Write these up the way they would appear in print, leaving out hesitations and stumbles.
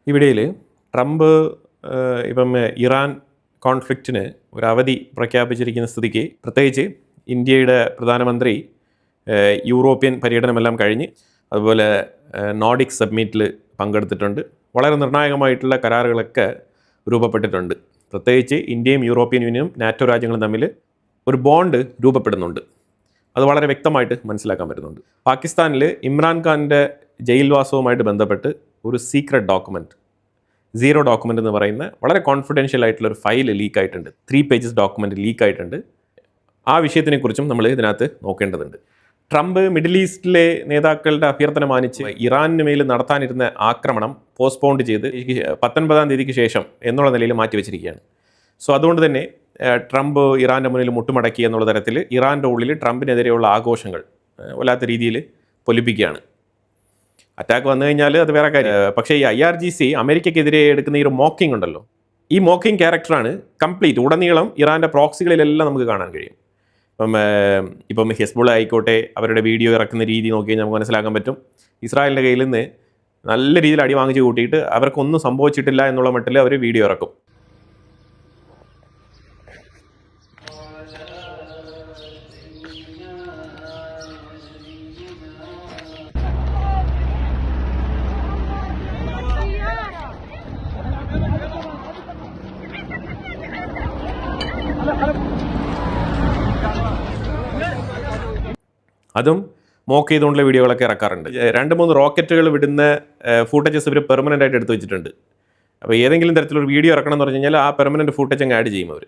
ഈ വീഡിയോയിൽ ട്രംപ് ഇപ്പം ഇറാൻ കോൺഫ്ലിക്റ്റിന് ഒരു അവധി പ്രഖ്യാപിച്ചിരിക്കുന്ന സ്ഥിതിക്ക് പ്രത്യേകിച്ച് ഇന്ത്യയുടെ പ്രധാനമന്ത്രി യൂറോപ്യൻ പര്യടനമെല്ലാം കഴിഞ്ഞ് അതുപോലെ നോർഡിക് സബ്മിറ്റിൽ പങ്കെടുത്തിട്ടുണ്ട്. വളരെ നിർണായകമായിട്ടുള്ള കരാറുകളൊക്കെ രൂപപ്പെട്ടിട്ടുണ്ട്. പ്രത്യേകിച്ച് ഇന്ത്യയും യൂറോപ്യൻ യൂണിയനും നാറ്റോ രാജ്യങ്ങളും തമ്മിൽ ഒരു ബോണ്ട് രൂപപ്പെടുന്നുണ്ട്. അത് വളരെ വ്യക്തമായിട്ട് മനസ്സിലാക്കാൻ പറ്റുന്നുണ്ട്. പാകിസ്ഥാനിൽ ഇമ്രാൻഖാൻ്റെ ജയിൽവാസവുമായിട്ട് ബന്ധപ്പെട്ട് ഒരു സീക്രട്ട് ഡോക്യുമെൻറ്റ്, സീറോ ഡോക്യുമെൻ്റ് എന്ന് പറയുന്ന വളരെ കോൺഫിഡൻഷ്യൽ ആയിട്ടുള്ളൊരു ഫയൽ ലീക്കായിട്ടുണ്ട്. 3 പേജസ് ഡോക്യുമെൻ്റ് ലീക്കായിട്ടുണ്ട്. ആ വിഷയത്തിനെക്കുറിച്ചും നമ്മൾ ഇതിനകത്ത് നോക്കേണ്ടതുണ്ട്. ട്രംപ് മിഡിൽ ഈസ്റ്റിലെ നേതാക്കളുടെ അഭ്യർത്ഥന മാനിച്ച് ഇറാനിന് മേൽ നടത്താനിരുന്ന ആക്രമണം പോസ്റ്റ്പോണ്ട് ചെയ്ത് 19-ാം തീയതിക്ക് ശേഷം എന്നുള്ള നിലയിൽ മാറ്റിവെച്ചിരിക്കുകയാണ്. സോ അതുകൊണ്ട് തന്നെ ട്രംപ് ഇറാൻ്റെ മുന്നിൽ മുട്ടുമടക്കി എന്നുള്ള തരത്തിൽ ഇറാൻ്റെ ഉള്ളിൽ ട്രംപിനെതിരെയുള്ള ആഘോഷങ്ങൾ വല്ലാത്ത രീതിയിൽ പൊലിപ്പിക്കുകയാണ്. അറ്റാക്ക് വന്നു കഴിഞ്ഞാൽ അത് വേറെ കാര്യം. പക്ഷേ ഈ IRGC അമേരിക്കയ്ക്കെതിരെ എടുക്കുന്ന ഈ ഒരു മോക്കിംഗ് ഉണ്ടല്ലോ, ഈ മോക്കിംഗ് ക്യാരക്ടറാണ് കംപ്ലീറ്റ് ഉടനീളം ഇറാൻ്റെ പ്രോക്സികളിലെല്ലാം നമുക്ക് കാണാൻ കഴിയും. ഇപ്പം ഹെസ്ബുള്ള ആയിക്കോട്ടെ, അവരുടെ വീഡിയോ ഇറക്കുന്ന രീതി നോക്കി നമുക്ക് മനസ്സിലാക്കാൻ പറ്റും. ഇസ്രായേലിൻ്റെ കയ്യിൽ നിന്ന് നല്ല രീതിയിൽ അടി വാങ്ങിച്ച് കൂട്ടിയിട്ട് അവർക്കൊന്നും സംഭവിച്ചിട്ടില്ല എന്നുള്ള മട്ടിൽ അവർ വീഡിയോ ഇറക്കും. അതും മോക്ക് ചെയ്തുകൊണ്ടുള്ള വീഡിയോകളൊക്കെ ഇറക്കാറുണ്ട്. 2-3 റോക്കറ്റുകൾ വിടുന്ന ഫൂട്ടേജസ് ഇവർ പെർമനൻ്റ് ആയിട്ട് എടുത്തു വെച്ചിട്ടുണ്ട്. അപ്പോൾ ഏതെങ്കിലും തരത്തിലൊരു വീഡിയോ ഇറക്കണം എന്ന് പറഞ്ഞു കഴിഞ്ഞാൽ ആ പെർമനൻറ്റ് ഫൂട്ടേജ് അങ്ങ് ആഡ് ചെയ്യും അവർ.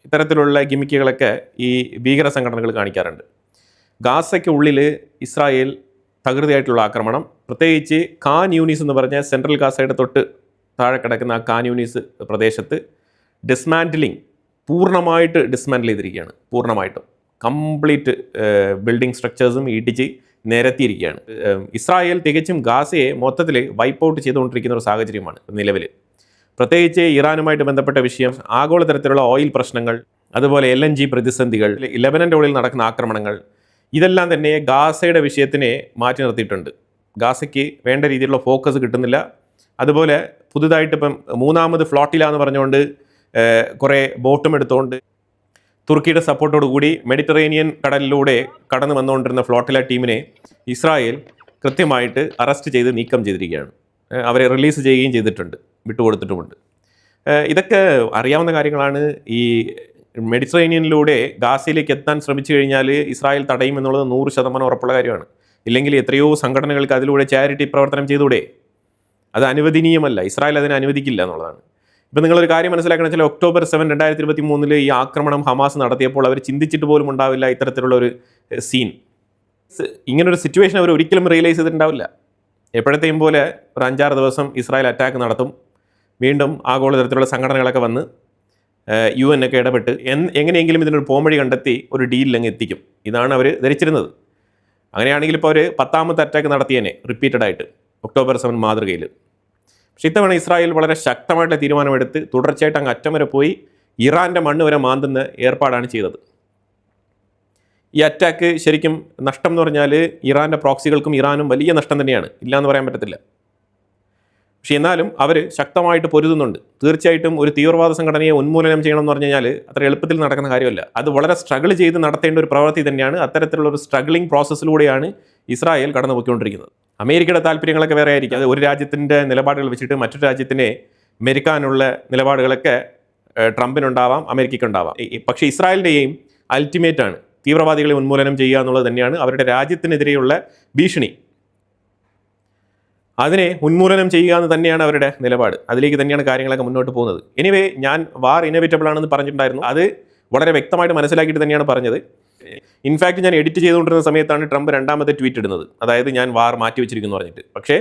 ഇത്തരത്തിലുള്ള ഗിമിക്കുകളൊക്കെ ഈ ഭീകര സംഘടനകൾ കാണിക്കാറുണ്ട്. ഗാസയ്ക്ക് ഉള്ളിൽ ഇസ്രായേൽ തകൃതിയായിട്ടുള്ള ആക്രമണം, പ്രത്യേകിച്ച് ഖാൻ യൂനിസ് എന്ന് പറഞ്ഞ സെൻട്രൽ ഗാസയുടെ തൊട്ട് താഴെ കിടക്കുന്ന ആ ഖാൻ യൂനിസ് പ്രദേശത്ത് ഡിസ്മാൻറ്റിലിങ് പൂർണ്ണമായിട്ട് ഡിസ്മാൻറ്റിൽ ചെയ്തിരിക്കുകയാണ്. പൂർണ്ണമായിട്ടും കംപ്ലീറ്റ് ബിൽഡിംഗ് സ്ട്രക്ചേഴ്സും ഇടിച്ച് നിരത്തിയിരിക്കുകയാണ്. ഇസ്രായേൽ തികച്ചും ഗാസയെ മൊത്തത്തിൽ വൈപ്പ് ഔട്ട് ചെയ്തുകൊണ്ടിരിക്കുന്ന ഒരു സാഹചര്യമാണ് നിലവിൽ. പ്രത്യേകിച്ച് ഇറാനുമായിട്ട് ബന്ധപ്പെട്ട വിഷയം, ആഗോളതരത്തിലുള്ള ഓയിൽ പ്രശ്നങ്ങൾ, അതുപോലെ LNG പ്രതിസന്ധികൾ, ലെബനൻ്റെ ഉള്ളിൽ നടക്കുന്ന ആക്രമണങ്ങൾ, ഇതെല്ലാം തന്നെ ഗാസയുടെ വിഷയത്തിനെ മാറ്റി നിർത്തിയിട്ടുണ്ട്. ഗാസയ്ക്ക് വേണ്ട രീതിയിലുള്ള ഫോക്കസ് കിട്ടുന്നില്ല. അതുപോലെ പുതുതായിട്ട് ഇപ്പം 3ാമത് ഫ്ലോട്ടില എന്ന് പറഞ്ഞുകൊണ്ട് കുറേ ബോട്ടും എടുത്തുകൊണ്ട് തുർക്കിയുടെ സപ്പോർട്ടോടു കൂടി മെഡിറ്ററേനിയൻ കടലിലൂടെ കടന്നു വന്നുകൊണ്ടിരുന്ന ഫ്ലോട്ടില ടീമിനെ ഇസ്രായേൽ കൃത്യമായിട്ട് അറസ്റ്റ് ചെയ്ത് നീക്കം ചെയ്തിരിക്കുകയാണ്. അവരെ റിലീസ് ചെയ്യുകയും ചെയ്തിട്ടുണ്ട്, വിട്ടുകൊടുത്തിട്ടുമുണ്ട്. ഇതൊക്കെ അറിയാവുന്ന കാര്യങ്ങളാണ്. ഈ മെഡിറ്ററേനിയനിലൂടെ ഗാസയിലേക്ക് എത്താൻ ശ്രമിച്ചു കഴിഞ്ഞാൽ ഇസ്രായേൽ തടയും എന്നുള്ളത് 100% ഉറപ്പുള്ള കാര്യമാണ്. ഇല്ലെങ്കിൽ എത്രയോ സംഘടനകൾക്ക് അതിലൂടെ ചാരിറ്റി പ്രവർത്തനം ചെയ്തുകൂടെ? അത് അനുവദനീയമല്ല. ഇസ്രായേൽ അതിനെ അനുവദിക്കില്ല എന്നുള്ളതാണ്. ഇപ്പം നിങ്ങളൊരു കാര്യം മനസ്സിലാക്കണം വെച്ചാൽ October 7, 2023 ഈ ആക്രമണം ഹമാസ് നടത്തിയപ്പോൾ അവർ ചിന്തിച്ചിട്ട് പോലും ഉണ്ടാവില്ല ഇത്തരത്തിലുള്ള ഒരു സീൻ. ഇങ്ങനൊരു സിറ്റുവേഷൻ അവർ ഒരിക്കലും റിയലൈസ് ചെയ്തിട്ടുണ്ടാവില്ല. എപ്പോഴത്തെയും പോലെ ഒരു 5-6 ദിവസം ഇസ്രായേൽ അറ്റാക്ക് നടത്തും, വീണ്ടും ആഗോളതരത്തിലുള്ള സംഘടനകളൊക്കെ വന്ന് UN ഒക്കെ ഇടപെട്ട് എങ്ങനെയെങ്കിലും ഇതിനൊരു പോംവഴി കണ്ടെത്തി ഒരു ഡീലിലങ്ങ് എത്തിക്കും. ഇതാണ് അവർ ധരിച്ചിരുന്നത്. അങ്ങനെയാണെങ്കിൽ ഇപ്പോൾ അവർ 10ാമത്തെ അറ്റാക്ക് നടത്തിയേനെ റിപ്പീറ്റഡ് ആയിട്ട് October 7 മാതൃകയിൽ. പക്ഷെ ഇത്തവണ ഇസ്രായേൽ വളരെ ശക്തമായിട്ടുള്ള തീരുമാനമെടുത്ത് തുടർച്ചയായിട്ട് അങ്ങ് അറ്റം വരെ പോയി ഇറാൻ്റെ മണ്ണ് വരെ മാന്തുന്ന ഏർപ്പാടാണ് ചെയ്തത്. ഈ അറ്റാക്ക് ശരിക്കും നഷ്ടം എന്ന് പറഞ്ഞാൽ ഇറാൻ്റെ പ്രോക്സികൾക്കും ഇറാനും വലിയ നഷ്ടം തന്നെയാണ്, ഇല്ലയെന്ന് പറയാൻ പറ്റത്തില്ല. പക്ഷെ എന്നാലും അവർ ശക്തമായിട്ട് പൊരുതുന്നുണ്ട്. തീർച്ചയായിട്ടും ഒരു തീവ്രവാദ സംഘടനയെ ഉന്മൂലനം ചെയ്യണം എന്ന് പറഞ്ഞു കഴിഞ്ഞാൽ അത്ര എളുപ്പത്തിൽ നടക്കുന്ന കാര്യമല്ല. അത് വളരെ സ്ട്രഗിൾ ചെയ്ത് നടത്തേണ്ട ഒരു പ്രവൃത്തി തന്നെയാണ്. അത്തരത്തിലുള്ള ഒരു സ്ട്രഗ്ലിംഗ് പ്രോസസ്സിലൂടെയാണ് ഇസ്രായേൽ കടന്നു പോയിക്കൊണ്ടിരിക്കുന്നത്. അമേരിക്കയുടെ താല്പര്യങ്ങളൊക്കെ വേറെ ആയിരിക്കും. അത് ഒരു രാജ്യത്തിൻ്റെ നിലപാടുകൾ വെച്ചിട്ട് മറ്റൊരു രാജ്യത്തിനെ മെരുക്കാനുള്ള നിലപാടുകളൊക്കെ ട്രംപിനുണ്ടാവാം, അമേരിക്കയ്ക്കുണ്ടാവാം. പക്ഷേ ഇസ്രായേലിൻ്റെ എയിം അൾട്ടിമേറ്റ് ആണ്, തീവ്രവാദികളെ ഉന്മൂലനം ചെയ്യുക എന്നുള്ളത് തന്നെയാണ് അവരുടെ രാജ്യത്തിനെതിരെയുള്ള ഭീഷണി. അതിനെ ഉന്മൂലനം ചെയ്യുക എന്ന് തന്നെയാണ് അവരുടെ നിലപാട്. അതിലേക്ക് തന്നെയാണ് കാര്യങ്ങളൊക്കെ മുന്നോട്ട് പോകുന്നത്. എനിവേ, ഞാൻ വാർ ഇനവിറ്റബിൾ ആണെന്ന് പറഞ്ഞിട്ടുണ്ടായിരുന്നു. അത് വളരെ വ്യക്തമായിട്ട് മനസ്സിലാക്കിയിട്ട് തന്നെയാണ് പറഞ്ഞത്. ഇൻഫാക്ട് ഞാൻ എഡിറ്റ് ചെയ്തുകൊണ്ടിരുന്ന സമയത്താണ് ട്രംപ് 2ാമത്തെ ട്വീറ്റ് ഇടുന്നത്, അതായത് ഞാൻ വാർ മാറ്റിവെച്ചിരിക്കുന്നു പറഞ്ഞിട്ട്. പക്ഷേ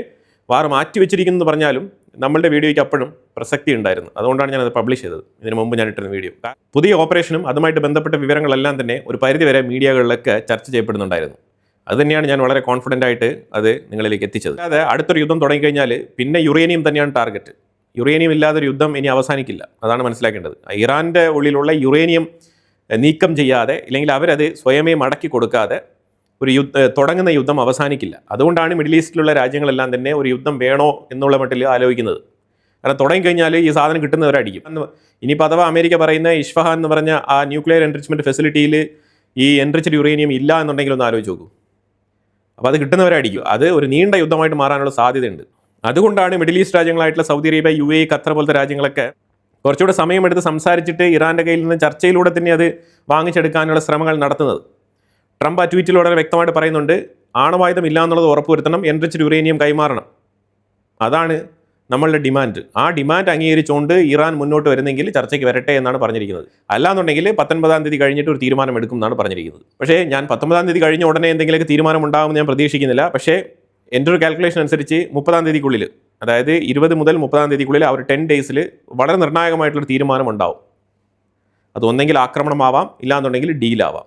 വാർ മാറ്റിവെച്ചിരിക്കുന്നു പറഞ്ഞാലും നമ്മളുടെ വീഡിയോയ്ക്ക് അപ്പോഴും പ്രസക്തി ഉണ്ടായിരുന്നു. അതുകൊണ്ടാണ് ഞാനത് പബ്ലിഷ് ചെയ്തത്. ഇതിന് മുമ്പ് ഞാൻ ഇട്ടിരുന്ന വീഡിയോ. പുതിയ ഓപ്പറേഷനും അതുമായിട്ട് ബന്ധപ്പെട്ട വിവരങ്ങളെല്ലാം തന്നെ ഒരു പരിധിവരെ മീഡിയകളിലൊക്കെ ചർച്ച ചെയ്യപ്പെടുന്നുണ്ടായിരുന്നു. അതുതന്നെയാണ് ഞാൻ വളരെ കോൺഫിഡൻ്റ് ആയിട്ട് അത് നിങ്ങളിലേക്ക് എത്തിച്ചത്. അതായത് അടുത്തൊരു യുദ്ധം തുടങ്ങിക്കഴിഞ്ഞാൽ പിന്നെ യുറേനിയം തന്നെയാണ് ടാർഗറ്റ്. യുറേനിയം ഇല്ലാതൊരു യുദ്ധം ഇനി അവസാനിക്കില്ല. അതാണ് മനസ്സിലാക്കേണ്ടത്. ഇറാൻ്റെ ഉള്ളിലുള്ള യുറേനിയം നീക്കം ചെയ്യാതെ, ഇല്ലെങ്കിൽ അവരത് സ്വയമേ മടക്കി കൊടുക്കാതെ ഒരു തുടങ്ങുന്ന യുദ്ധം അവസാനിക്കില്ല. അതുകൊണ്ടാണ് മിഡിൽ ഈസ്റ്റിലുള്ള രാജ്യങ്ങളെല്ലാം തന്നെ ഒരു യുദ്ധം വേണോ എന്നുള്ള മട്ടിൽ ആലോചിക്കുന്നത്. കാരണം തുടങ്ങിക്കഴിഞ്ഞാൽ ഈ സാധനം കിട്ടുന്നവരായിരിക്കും. ഇനിയിപ്പോൾ അഥവാ അമേരിക്ക പറയുന്ന ഇസ്ഫഹാൻ എന്ന് പറഞ്ഞ ആ ന്യൂക്ലിയർ എൻറിച്ച്മെൻറ്റ് ഫെസിലിറ്റിയിൽ ഈ എൻറിച്ച്ഡ് യുറേനിയം ഇല്ല എന്നുണ്ടെങ്കിൽ ഒന്ന് ആലോചിച്ച് നോക്കൂ. അപ്പോൾ അത് കിട്ടുന്നവരായിരിക്കും. അത് ഒരു നീണ്ട യുദ്ധമായിട്ട് മാറാനുള്ള സാധ്യതയുണ്ട്. അതുകൊണ്ടാണ് മിഡിൽ ഈസ്റ്റ് രാജ്യങ്ങളായിട്ടുള്ള സൗദി അറേബ്യ, UAE, ഖത്തർ പോലത്തെ രാജ്യങ്ങളൊക്കെ കുറച്ചുകൂടെ സമയമെടുത്ത് സംസാരിച്ചിട്ട് ഇറാൻ്റെ കയ്യിൽ നിന്ന് ചർച്ചയിലൂടെ തന്നെ അത് വാങ്ങിച്ചെടുക്കാനുള്ള ശ്രമങ്ങൾ നടത്തുന്നത്. ട്രംപ് ആ ട്വീറ്റിലൂടെ വ്യക്തമായിട്ട് പറയുന്നുണ്ട്, ആണവായുധം ഇല്ല എന്നുള്ളത് ഉറപ്പുവരുത്തണം, എൻറിച്ച്ഡ് യുറേനിയം കൈമാറണം. അതാണ് നമ്മളുടെ ഡിമാൻഡ്. ആ ഡിമാൻഡ് അംഗീകരിച്ചുകൊണ്ട് ഇറാൻ മുന്നോട്ട് വരുന്നെങ്കിൽ ചർച്ചയ്ക്ക് വരട്ടെ എന്നാണ് പറഞ്ഞിരിക്കുന്നത്. അല്ലാന്നുണ്ടെങ്കിൽ 19-ാം തീയതി കഴിഞ്ഞിട്ട് ഒരു തീരുമാനം എടുക്കും എന്നാണ് പറഞ്ഞിരിക്കുന്നത്. പക്ഷേ ഞാൻ 19-ാം തീയതി കഴിഞ്ഞ ഉടനെ എന്തെങ്കിലുമൊക്കെ തീരുമാനം ഉണ്ടാകുമെന്ന് ഞാൻ പ്രതീക്ഷിക്കുന്നില്ല. പക്ഷേ എൻ്റെ ഒരു കാൽക്കുലേഷൻ അനുസരിച്ച് 30-ാം തീയതിക്കുള്ളിൽ, അതായത് 20 മുതൽ 30-ാം തീയതിക്കുള്ളിൽ അവർ 10 ഡേയ്സിൽ വളരെ നിർണായകമായിട്ടുള്ളൊരു തീരുമാനം ഉണ്ടാവും. അതൊന്നെങ്കിൽ ആക്രമണമാവാം, ഇല്ലാന്നുണ്ടെങ്കിൽ ഡീലാവാം.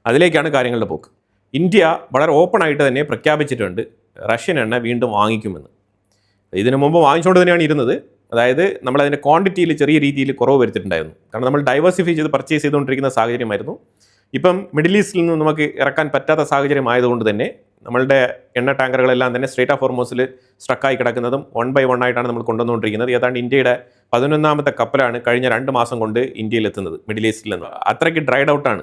അതിലേക്കാണ് കാര്യങ്ങളുടെ പോക്ക്. ഇന്ത്യ വളരെ ഓപ്പണായിട്ട് തന്നെ പ്രഖ്യാപിച്ചിട്ടുണ്ട് റഷ്യൻ എണ്ണ വീണ്ടും വാങ്ങിക്കുമെന്ന്. ഇതിനു മുമ്പ് വാങ്ങിച്ചുകൊണ്ട് തന്നെയാണ് ഇരുന്നത്. അതായത് നമ്മളതിൻ്റെ ക്വാണ്ടിറ്റിയിൽ ചെറിയ രീതിയിൽ കുറവ് വരുത്തിയിട്ടുണ്ടായിരുന്നു. കാരണം നമ്മൾ ഡൈവേഴ്സിഫൈ ചെയ്ത് പർച്ചേസ് ചെയ്തുകൊണ്ടിരിക്കുന്ന സാഹചര്യമായിരുന്നു. ഇപ്പം മിഡിൽ ഈസ്റ്റിൽ നിന്ന് നമുക്ക് ഇറക്കാൻ പറ്റാത്ത സാഹചര്യം ആയതുകൊണ്ട് തന്നെ നമ്മളുടെ എണ്ണ ടാങ്കറുകളെല്ലാം തന്നെ സ്ട്രേറ്റ് ഓഫ് ഹോർമൂസിൽ സ്ട്രക്കായി കിടക്കുന്നതും 1 by 1 ആയിട്ടാണ് നമ്മൾ കൊണ്ടുവന്നുകൊണ്ടിരിക്കുന്നത്. ഏതാണ്ട് ഇന്ത്യയുടെ 11-ാമത്തെ കപ്പലാണ് കഴിഞ്ഞ 2 മാസം കൊണ്ട് ഇന്ത്യയിൽ എത്തുന്നത് മിഡിൽ ഈസ്റ്റിൽ നിന്ന്. അത്രയ്ക്ക് ഡ്രൈഡ് ഔട്ടാണ്.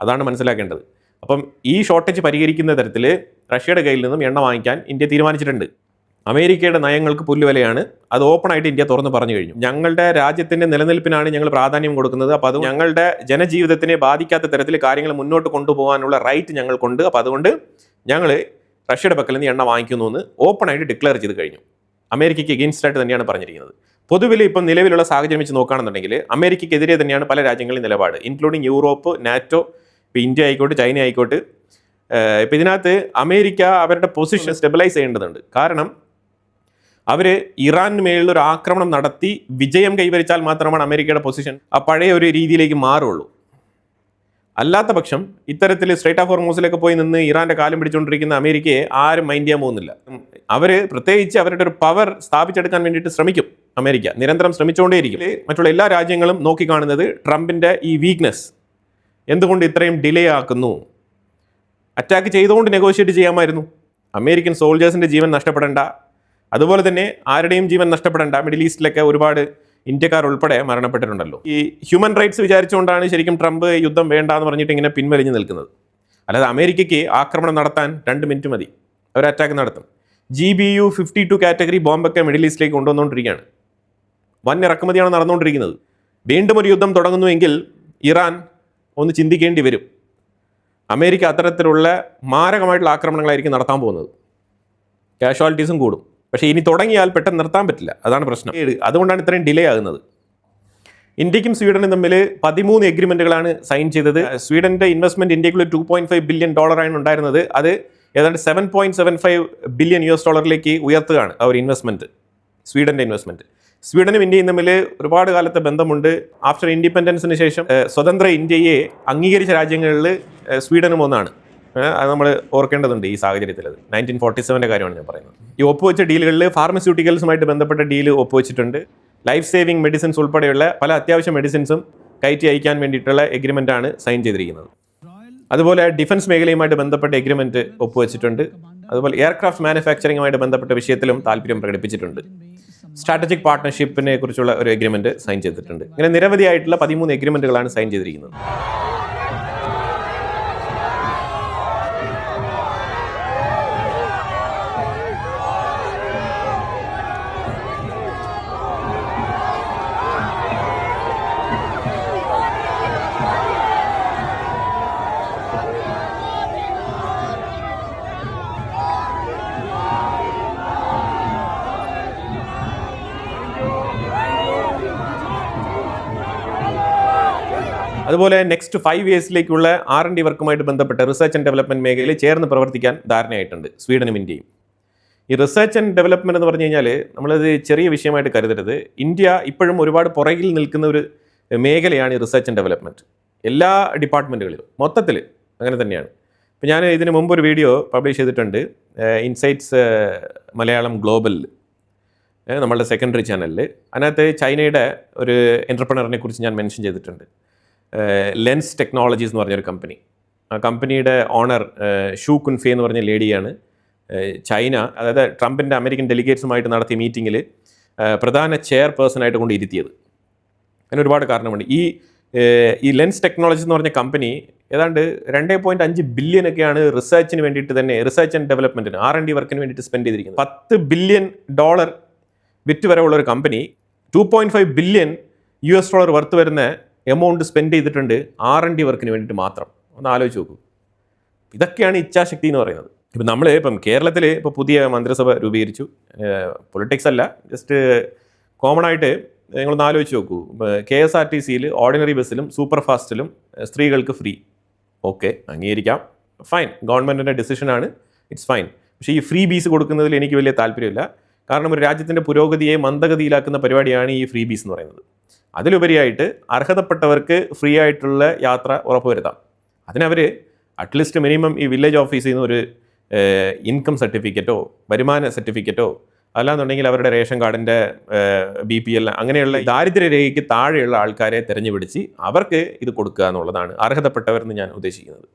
അതാണ് മനസ്സിലാക്കേണ്ടത്. അപ്പം ഈ ഷോർട്ടേജ് പരിഹരിക്കുന്ന തരത്തിൽ റഷ്യയുടെ കയ്യിൽ നിന്നും എണ്ണ വാങ്ങിക്കാൻ ഇന്ത്യ തീരുമാനിച്ചിട്ടുണ്ട്. അമേരിക്കയുടെ നയങ്ങൾക്ക് പുല്ലുവിലയാണ്. അത് ഓപ്പണായിട്ട് ഇന്ത്യ തുറന്ന് പറഞ്ഞു കഴിഞ്ഞു. ഞങ്ങളുടെ രാജ്യത്തിൻ്റെ നിലനിൽപ്പിനാണ് ഞങ്ങൾ പ്രാധാന്യം കൊടുക്കുന്നത്. അപ്പോൾ അത് ഞങ്ങളുടെ ജനജീവിതത്തിനെ ബാധിക്കാത്ത തരത്തിൽ കാര്യങ്ങൾ മുന്നോട്ട് കൊണ്ടുപോകാനുള്ള റൈറ്റ് ഞങ്ങൾക്കുണ്ട്. അപ്പോൾ അതുകൊണ്ട് ഞങ്ങൾ റഷ്യയുടെ പക്കൽ നിന്ന് എണ്ണ വാങ്ങിക്കുന്നു എന്ന് ഓപ്പണായിട്ട് ഡിക്ലെയർ ചെയ്ത് കഴിഞ്ഞു. അമേരിക്കയ്ക്ക് എഗെയിൻസ്റ്റ് ആയിട്ട് തന്നെയാണ് പറഞ്ഞിരിക്കുന്നത്. പൊതുവിൽ ഇപ്പം നിലവിലുള്ള സാഹചര്യം വെച്ച് നോക്കുകയാണെന്നുണ്ടെങ്കിൽ അമേരിക്കയ്ക്കെതിരെ തന്നെയാണ് പല രാജ്യങ്ങളിൽ നിലപാട്, ഇൻക്ലൂഡിങ് യൂറോപ്പ്, നാറ്റോ, ഇപ്പോൾ ഇന്ത്യ ആയിക്കോട്ടെ, ചൈന ആയിക്കോട്ടെ. ഇപ്പോൾ ഇതിനകത്ത് അമേരിക്ക അവരുടെ പൊസിഷൻ സ്റ്റെബിലൈസ് ചെയ്യേണ്ടതുണ്ട്. കാരണം അവർ ഇറാന് മേളിലൊരു ആക്രമണം നടത്തി വിജയം കൈവരിച്ചാൽ മാത്രമാണ് അമേരിക്കയുടെ പൊസിഷൻ ആ പഴയ ഒരു രീതിയിലേക്ക് മാറുള്ളൂ. അല്ലാത്ത പക്ഷം ഇത്തരത്തിൽ സ്ട്രേറ്റ് ഓഫ് ഹോർമൂസിലൊക്കെ പോയി നിന്ന് ഇറാൻ്റെ കാലം പിടിച്ചുകൊണ്ടിരിക്കുന്ന അമേരിക്കയെ ആരും മൈൻഡ് ചെയ്യാൻ പോകുന്നില്ല. അവർ പ്രത്യേകിച്ച് അവരുടെ ഒരു പവർ സ്ഥാപിച്ചെടുക്കാൻ വേണ്ടിയിട്ട് ശ്രമിക്കും. അമേരിക്ക നിരന്തരം ശ്രമിച്ചുകൊണ്ടേയിരിക്കും. മറ്റുള്ള എല്ലാ രാജ്യങ്ങളും നോക്കിക്കാണുന്നത് ട്രംപിൻ്റെ ഈ വീക്ക്നെസ് എന്തുകൊണ്ട് ഇത്രയും ഡിലേ ആക്കുന്നു. അറ്റാക്ക് ചെയ്തുകൊണ്ട് നെഗോഷിയേറ്റ് ചെയ്യാമായിരുന്നു. അമേരിക്കൻ സോൾജേഴ്സിൻ്റെ ജീവൻ നഷ്ടപ്പെടേണ്ട, അതുപോലെ തന്നെ ആരുടെയും ജീവൻ നഷ്ടപ്പെടേണ്ട. മിഡിൽ ഈസ്റ്റിലൊക്കെ ഒരുപാട് ഇന്ത്യക്കാർ ഉൾപ്പെടെ മരണപ്പെട്ടിട്ടുണ്ടല്ലോ. ഈ ഹ്യൂമൻ റൈറ്റ്സ് വിചാരിച്ചുകൊണ്ടാണ് ശരിക്കും ട്രംപ് യുദ്ധം വേണ്ട എന്ന് പറഞ്ഞിട്ട് ഇങ്ങനെ പിൻവലിഞ്ഞ് നിൽക്കുന്നത്. അല്ലാതെ അമേരിക്കയ്ക്ക് ആക്രമണം നടത്താൻ 2 മിനിറ്റ് മതി, അവർ അറ്റാക്ക് നടത്തും. GBU 52 കാറ്റഗറി ബോംബൊക്കെ മിഡിൽ ഈസ്റ്റിലേക്ക് കൊണ്ടുവന്നുകൊണ്ടിരിക്കുകയാണ്. വൻ ഇറക്കുമതിയാണ് നടന്നുകൊണ്ടിരിക്കുന്നത്. വീണ്ടും ഒരു യുദ്ധം തുടങ്ങുന്നുവെങ്കിൽ ഇറാൻ ഒന്ന് ചിന്തിക്കേണ്ടി വരും. അമേരിക്ക അത്തരത്തിലുള്ള മാരകമായിട്ടുള്ള ആക്രമണങ്ങളായിരിക്കും നടത്താൻ പോകുന്നത്. കാഷ്വാലിറ്റീസും കൂടും. പക്ഷേ ഇനി തുടങ്ങിയാൽ പെട്ടെന്ന് നിർത്താൻ പറ്റില്ല. അതാണ് പ്രശ്നം. അതുകൊണ്ടാണ് ഇത്രയും ഡിലേ ആകുന്നത്. ഇന്ത്യക്കും സ്വീഡനും തമ്മിൽ 13 എഗ്രിമെൻറ്റുകളാണ് സൈൻ ചെയ്തത്. സ്വീഡൻ്റെ ഇൻവെസ്റ്റ്മെൻറ്റ് ഇന്ത്യക്കുള്ള $2.5 ബില്യൺ ഉണ്ടായിരുന്നത്. അത് ഏതാണ്ട് $7.75 ബില്യൺ ഉയർത്തുകയാണ് ആ ഒരു ഇൻവെസ്റ്റ്മെൻറ്റ്, സ്വീഡൻ്റെ ഇൻവെസ്റ്റ്മെൻറ്റ്. സ്വീഡനും ഇന്ത്യയും തമ്മിൽ ഒരുപാട് കാലത്തെ ബന്ധമുണ്ട്. ആഫ്റ്റർ ഇൻഡിപെൻഡൻസിന് ശേഷം സ്വതന്ത്ര ഇന്ത്യയെ അംഗീകരിച്ച രാജ്യങ്ങളിൽ സ്വീഡനും ഒന്നാണ്. അത് നമ്മൾ ഓർക്കേണ്ടതുണ്ട് ഈ സാഹചര്യത്തിൽ. അത് 1947 കാര്യമാണ് ഞാൻ പറയുന്നത്. ഈ ഒപ്പുവെച്ച ഡീലുകളിൽ ഫാർമസ്യൂട്ടിക്കൽസുമായിട്ട് ബന്ധപ്പെട്ട ഡീല് ഒപ്പുവെച്ചിട്ടുണ്ട്. ലൈഫ് സേവിങ് മെഡിസിൻസ് ഉൾപ്പെടെയുള്ള പല അത്യാവശ്യ മെഡിസിൻസും കയറ്റി അയക്കാൻ വേണ്ടിയിട്ടുള്ള എഗ്രിമെൻ്റാണ് സൈൻ ചെയ്തിരിക്കുന്നത്. അതുപോലെ ഡിഫൻസ് മേഖലയുമായിട്ട് ബന്ധപ്പെട്ട എഗ്രിമെൻറ്റ് ഒപ്പുവെച്ചിട്ടുണ്ട്. അതുപോലെ എയർക്രാഫ്റ്റ് മാനുഫാക്ചറിങ്ങുമായിട്ട് ബന്ധപ്പെട്ട വിഷയത്തിലും താല്പര്യം പ്രകടിപ്പിച്ചിട്ടുണ്ട്. സ്ട്രാറ്റജിക് പാർട്ട്ണർഷിപ്പിനെ കുറിച്ചുള്ള ഒരു എഗ്രിമെൻറ്റ് സൈൻ ചെയ്തിട്ടുണ്ട്. ഇങ്ങനെ നിരവധിയായിട്ടുള്ള 13 എഗ്രിമെൻറ്റുകളാണ് സൈൻ ചെയ്തിരിക്കുന്നത്. അതുപോലെ നെക്സ്റ്റ് 5 ഇയേഴ്സിലേക്കുള്ള R&D വർക്കുമായിട്ട് ബന്ധപ്പെട്ട റിസർച്ച് ആൻഡ് ഡെവലപ്മെൻറ്റ് മേഖലയിൽ ചേർന്ന് പ്രവർത്തിക്കാൻ ധാരണയായിട്ടുണ്ട് സ്വീഡനും ഇന്ത്യയും. ഈ റിസർച്ച് ആൻഡ് ഡെവലപ്മെൻറ്റ് എന്ന് പറഞ്ഞു കഴിഞ്ഞാൽ നമ്മളത് ചെറിയ വിഷയമായിട്ട് കരുതരുത്. ഇന്ത്യ ഇപ്പോഴും ഒരുപാട് പുറകിൽ നിൽക്കുന്ന ഒരു മേഖലയാണ് ഈ റിസർച്ച് ആൻഡ് ഡെവലപ്മെൻറ്റ്. എല്ലാ ഡിപ്പാർട്ട്മെൻറ്റുകളിലും മൊത്തത്തിൽ അങ്ങനെ തന്നെയാണ്. ഇപ്പോൾ ഞാൻ ഇതിന് മുമ്പ് ഒരു വീഡിയോ പബ്ലിഷ് ചെയ്തിട്ടുണ്ട് ഇൻസൈറ്റ്സ് മലയാളം ഗ്ലോബലിൽ, നമ്മളുടെ സെക്കൻഡറി ചാനലിൽ. അതിനകത്ത് ചൈനയുടെ ഒരു എൻ്റർപ്രണറിനെ കുറിച്ച് ഞാൻ മെൻഷൻ ചെയ്തിട്ടുണ്ട്. ലെൻസ് ടെക്നോളജീസ് എന്ന് പറഞ്ഞൊരു കമ്പനി. ആ കമ്പനിയുടെ ഓണർ ഷൂ കുൻഫെ എന്ന് പറഞ്ഞ ലേഡിയാണ് ചൈന, അതായത് ട്രംപിൻ്റെ അമേരിക്കൻ ഡെലിഗേറ്റ്സുമായിട്ട് നടത്തിയ മീറ്റിങ്ങിൽ പ്രധാന ചെയർപേഴ്സണായിട്ട് കൊണ്ട് ഇരുത്തിയത്. അതിന് ഒരുപാട് കാരണമുണ്ട്. ഈ ലെൻസ് ടെക്നോളജീസ് എന്ന് പറഞ്ഞ കമ്പനി ഏതാണ്ട് 2.5 ബില്യനൊക്കെയാണ് റിസർച്ചിന് വേണ്ടിയിട്ട് തന്നെ, റിസർച്ച് ആൻഡ് ഡെവലപ്മെൻറ്റിന് R&D വർക്കിന് വേണ്ടിയിട്ട് സ്പെൻഡ് ചെയ്തിരിക്കുന്നത്. $10 ബില്യൺ വിറ്റ് വരവുള്ള ഒരു കമ്പനി $2.5 ബില്യൺ വർത്ത് വരുന്ന എമൗണ്ട് സ്പെൻഡ് ചെയ്തിട്ടുണ്ട് R&D വർക്കിന് വേണ്ടിയിട്ട് മാത്രം. ഒന്ന് ആലോചിച്ച് നോക്കൂ. ഇതൊക്കെയാണ് ഇച്ഛാശക്തി എന്ന് പറയുന്നത്. ഇപ്പം കേരളത്തിൽ ഇപ്പോൾ പുതിയ മന്ത്രിസഭ രൂപീകരിച്ചു. പൊളിറ്റിക്സ് അല്ല, ജസ്റ്റ് കോമൺ ആയിട്ട് നിങ്ങളൊന്ന് ആലോചിച്ച് നോക്കൂ. KSRTCയിൽ ഓർഡിനറി ബസ്സിലും സൂപ്പർ ഫാസ്റ്റിലും സ്ത്രീകൾക്ക് ഫ്രീ. ഓക്കെ, അംഗീകരിക്കാം, ഫൈൻ, ഗവൺമെൻറ്റിൻ്റെ ഡിസിഷനാണ്, ഇറ്റ്സ് ഫൈൻ. പക്ഷേ ഈ ഫ്രീ ബീസ് കൊടുക്കുന്നതിൽ എനിക്ക് വലിയ താല്പര്യമില്ല. കാരണം ഒരു രാജ്യത്തിൻ്റെ പുരോഗതിയെ മന്ദഗതിയിലാക്കുന്ന പരിപാടിയാണ് ഈ ഫ്രീ ബീസ് എന്ന് പറയുന്നത്. അതിലുപരിയായിട്ട് അർഹതപ്പെട്ടവർക്ക് ഫ്രീ ആയിട്ടുള്ള യാത്ര ഉറപ്പുവരുത്താം. അതിനവർ അറ്റ്ലീസ്റ്റ് മിനിമം ഈ വില്ലേജ് ഓഫീസിൽ നിന്ന് ഒരു ഇൻകം സർട്ടിഫിക്കറ്റോ വരുമാന സർട്ടിഫിക്കറ്റോ അല്ലാന്നുണ്ടെങ്കിൽ അവരുടെ റേഷൻ കാർഡിൻ്റെ BPL അങ്ങനെയുള്ള ദാരിദ്ര്യരേഖയ്ക്ക് താഴെയുള്ള ആൾക്കാരെ തിരഞ്ഞുപിടിച്ച് അവർക്ക് ഇത് കൊടുക്കുക എന്നുള്ളതാണ് അർഹതപ്പെട്ടവരെന്ന് ഞാൻ ഉദ്ദേശിക്കുന്നത്.